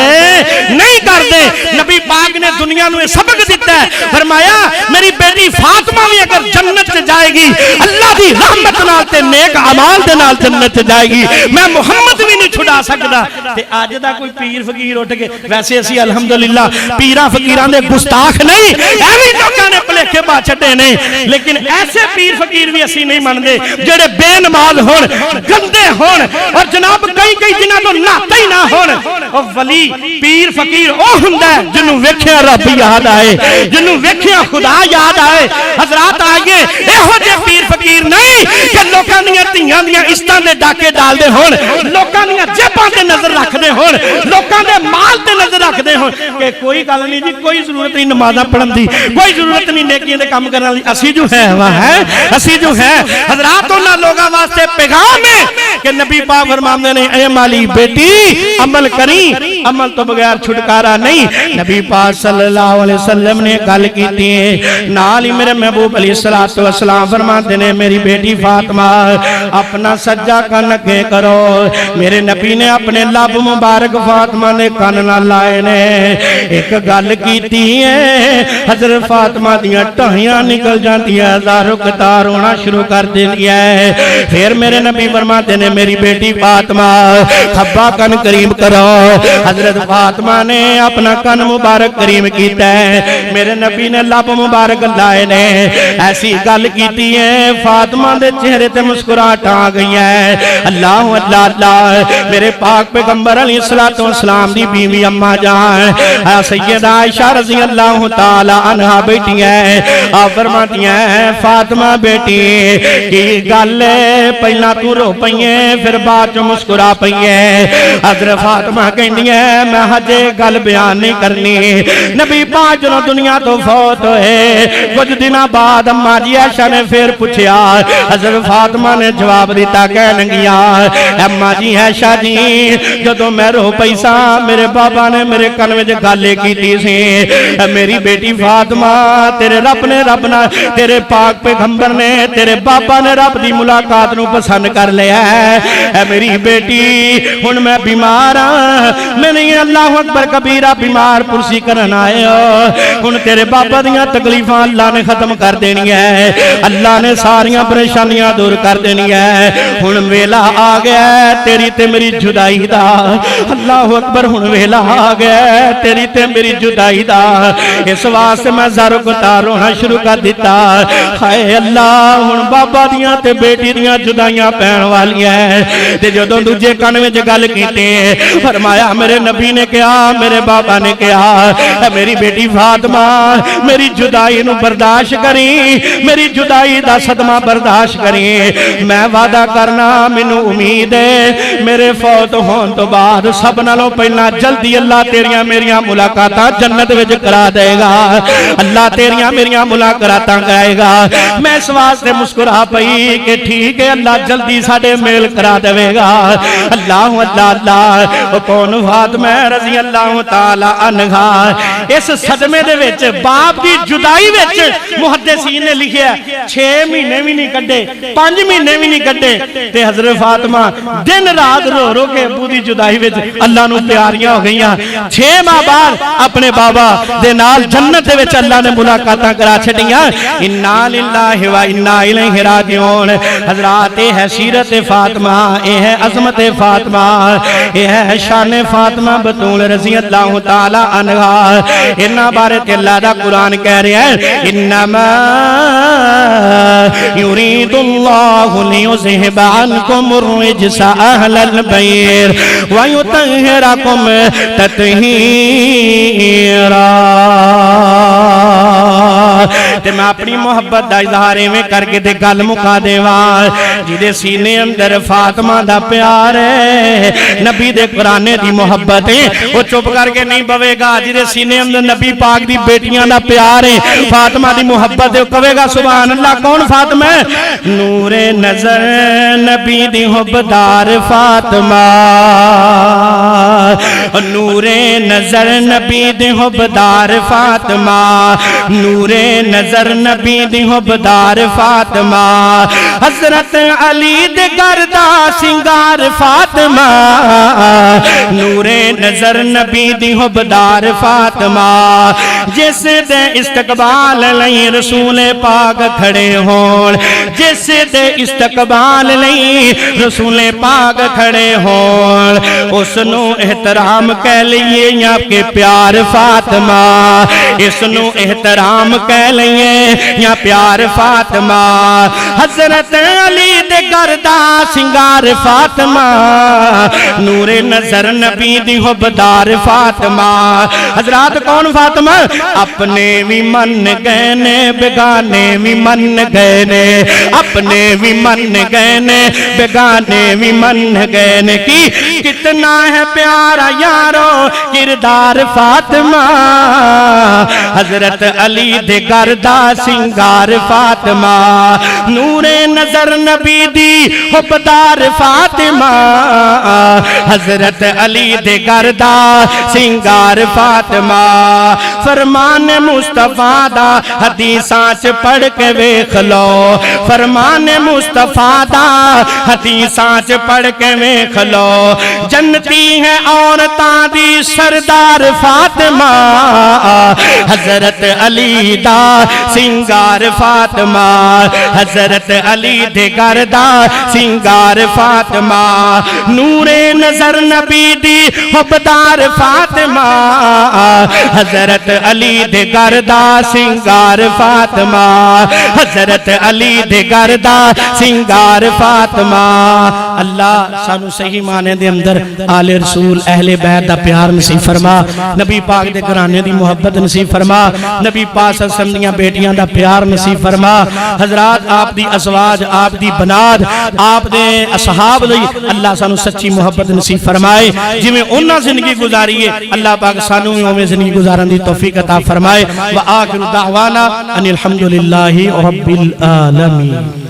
نہیں کر دے۔ نبی پاک نے دنیا نو سبق دیتا ہے، فرمایا میری بیٹی فاطمہ بھی اگر جنت جائے گی اللہ دی رحمت نال تے نیک اعمال دے نال جنت جائے گی، میں محمد بھی نہیں چھڑا سکدا۔ تے اج دا کوئی پیر فقیر اٹھ کے، ویسے اسی الحمدللہ پیراں فقیراں دے گستاخ نہیں، ایویں لوکاں نے بھلیکے پا چھڈے نے، لیکن ایسے پیر فقیر بھی اسی نہیں منتے جڑے بے نماز ہون، گندے ہون، اور جناب کئی دنوں تو نہاتے ہی نہ ہون۔ او ولی پیر فقیر او ہوندا ہے جنوں ویکھیا رب یاد آئے، جنوں ویکھیا خدا یاد آئے۔ حضرات آئیے، ایہو جے پیر فقیر نہیں کہ لوکاں دیاں دھیاں دیاں عزتاں دے ڈاکے ڈال دے ہون، لوکاں دیاں جیباں تے نظر رکھ دے ہون، لوکاں دے مال تے نظر رکھ دے ہون کہ کوئی گل نہیں جی، کوئی ضرورت نہیں نمازاں پڑھن دی، کوئی ضرورت نہیں نیکیاں دے کام کرن دی، اسی جو ہے وہ ہے، اسی جو ہے۔ حضرات انہاں لوگاں واسطے پیغام ہے کہ نبی پاک فرماندے نے اے مالی بیٹی عمل کریں، عمل تو بغیر چھٹکارا نہیں۔ نبی پاک صلی اللہ علیہ وسلم نے گل کیتی ہے، نال ہی میرے محبوب علیہ السلام فرماتے نے میری بیٹی فاطمہ اپنا سجا کن اگے کرو۔ میرے نبی نے اپنے لب مبارک فاطمہ نے کن نہ لائے نے، ایک گل کیتی ہے حضرت فاطمہ دیاں ٹہیاں نکل جاتی ہے، ہزاروں قطار ہونا شروع کر دیا ہے۔ پھر میرے نبی فرماتے نے میری بیٹی فاطمہ کھبا کن قریب کرو۔ حضرت فاطمہ نے اپنا کن مبارک قریب کیتا ہے، میرے نبی نے لب مبارک لائے نے، ایسی گل کیتی ہے فاطمہ دے چہرے تے مسکراہٹ آ گئی ہے۔ اللہ اللہ اللہ، میرے پاک پیغمبر علیہ السلام دی بیوی اما جان سیدہ عائشہ رضی اللہ تعالی عنہا بیٹی ہے، آپ فرماتی ہیں فاطمہ بیٹی کی گل پہلا تو رو پئیے پھر بعد چ مسکرا پئیے۔ حضرت فاطمہ کہندی ہے میں ہجے گل بیان نہیں کرنی، نبی پاک جنوں دنیا تو فوت ہوئے کچھ دنوں بعد اما جی عائشہ نے پھر پوچھیا، حضرت فاطمہ نے جواب دیتا کہہ لگیا اما جی عائشہ جی جدوں میں رو پئی سا میرے بابا نے میرے کن وچ گل کیتی سی، میری بیٹی فاطمہ تیرے رب نے تیرے پاک پیغمبر نے تیرے بابا نے رب دی ملاقات نو پسند کر لیا ہے۔ اے میری بیٹی ہن میں بیمار ہاں، میں نہیں اللہ اکبر کبیرہ بیمار پرسی کرن آئے ہو، ہن تیرے بابا دیاں تکلیفاں اللہ نے ختم کر دینی ہے، اللہ نے ساریاں پریشانیاں دور کر دینی ہے، ہن ویلا آ گیا تیری تے میری جدائی دا، اللہ اکبر ہن ویلا آ گیا تیری تے میری جدائی دا، اس واسطے میں زارو گتار رونا شروع کر دیتا، ہائے اللہ ہن بابا دیاں تے بیٹی دیاں جدائیاں پین والی ہیں۔ تے جدوں دوجے کن وچ گل کیتی فرمایا میرے نبی نے کہا میرے بابا نے کہا اے میری بیٹی فاطمہ میری جدائی نو برداشت کریں، میری جدائی دا صدمہ برداشت کریں، میں وعدہ کرنا مینوں امید ہے میرے فوت ہون تو بعد سب نالوں پہلا جلدی اللہ تیریاں میریاں ملاقاتاں جنت وچ کرا دے گا، اللہ تیریاں میریاں ملاقاتاں کرائے گا۔ میں اس واسطے مسکرا پئی کہ ٹھیک ٹھیک ہے اللہ جلدی ساڑے میل کرا دے گا اللہ اللہ اللہ کون فاطمہ رضی اللہ تعالی عنہ اس صدمے دے وچ باپ دی جدائی وچ محدثین نے لکھیا 6 مہینے بھی نہیں کڈے 5 مہینے بھی نہیں کڈے تے حضرت فاطمہ دن رات رو رو کے ابو دی جدائی وچ اللہ نو پیاریاں ہو گئیاں 6 ماہ بعد اپنے بابا دے نال جنت دے وچ اللہ نے ملاقاتاں کرا چھڈیاں انا للہ و انا الیہ راجعون حضرات یہ ہے سیرت فاطمہ یہ ہے عظمت فاطمہ یہ ہے شان فاطمہ بطول رضی اللہ تعالی عنہ انہاں بارے تے اللہ دا قرآن کہہ رہا ہے انما یرید اللہ لیذہب عنکم الرجس اہل البیت ویطہرکم تطہیرا تے میں اپنی محبت دا اظہارے میں کر کے دے گل مکا دیوان جدے سینے اندر فاطمہ دا پیار ہے نبی دے قرآن دی محبت ہے وہ چپ کر کے نہیں بوے گا جدے سینے اندر نبی پاک دی بیٹیاں دا پیار ہے فاطمہ دی محبت ہے وہ کہے گا سبحان اللہ کون فاطمہ ہے نور نظر نبی دی حبدار فاطمہ نور نظر نبی دی حبدار فاطمہ نور نظر نبی دی حبدار فاطمہ حضرت علی دے گردہ سنگار فاطمہ نور نظر نبی دی حبدار فاطمہ جس دے استقبال لئی رسول پاک کھڑے ہون جس دے استقبال لئی رسول پاک کھڑے ہون اس نو احترام کہہ لئیے یا کہ پیار فاطمہ اس نو احترام کہہ لئیے یا پیار فاطمہ حضرت علی دے گردہ سنگار فاطمہ نور نظر نبی دی حبدار فاطمہ حضرات کون فاطمہ اپنے بھی من گئنے بگانے بھی من گئنے اپنے بھی من گئنے بگانے بھی من گئنے کی کتنا ہے پیارا یارو کردار فاطمہ حضرت علی دے گردہ سنگار فاطمہ نور نظر نبی دی حبدار فاطمہ حضرت علی دے گردہ سنگار فاطمہ فرمان مصطفیٰ دا حدیثاں چ پڑھ کے ویکھ لو فرمان مصطفیٰ دا حدیثاں چ پڑھ کے ویکھ لو جنتی ہے عورتاں دی سردار فاطمہ حضرت علی دا سنگار فاطمہ حضرت علی دے گردہ سنگار فاطمہ نور نظر نبی دی حبدار فاطمہ حضرت علی دے گردہ سنگار فاطمہ حضرت علی دے گردہ سنگار فاطمہ اللہ سانو صحیح معنی دے اندر آل رسول اہل بیت دا پیار نصیب فرما نبی پاک دے گھرانے دی محبت نصیب فرما نبی پاک صلی اللہ علیہ وسلم دیاں بیٹیاں دا پیار نصیب فرما حضرات آپ دی ازواج آپ دی بنات آپ دے اصحاب دی اللہ سانو سچی محبت نصیب فرمائے جی میں انہاں زندگی گزاری ہے اللہ پاک سانو میں زندگی گزارن دی توفیق عطا فرمائے وآخر دعوانا ان الحمدللہ رب العالمین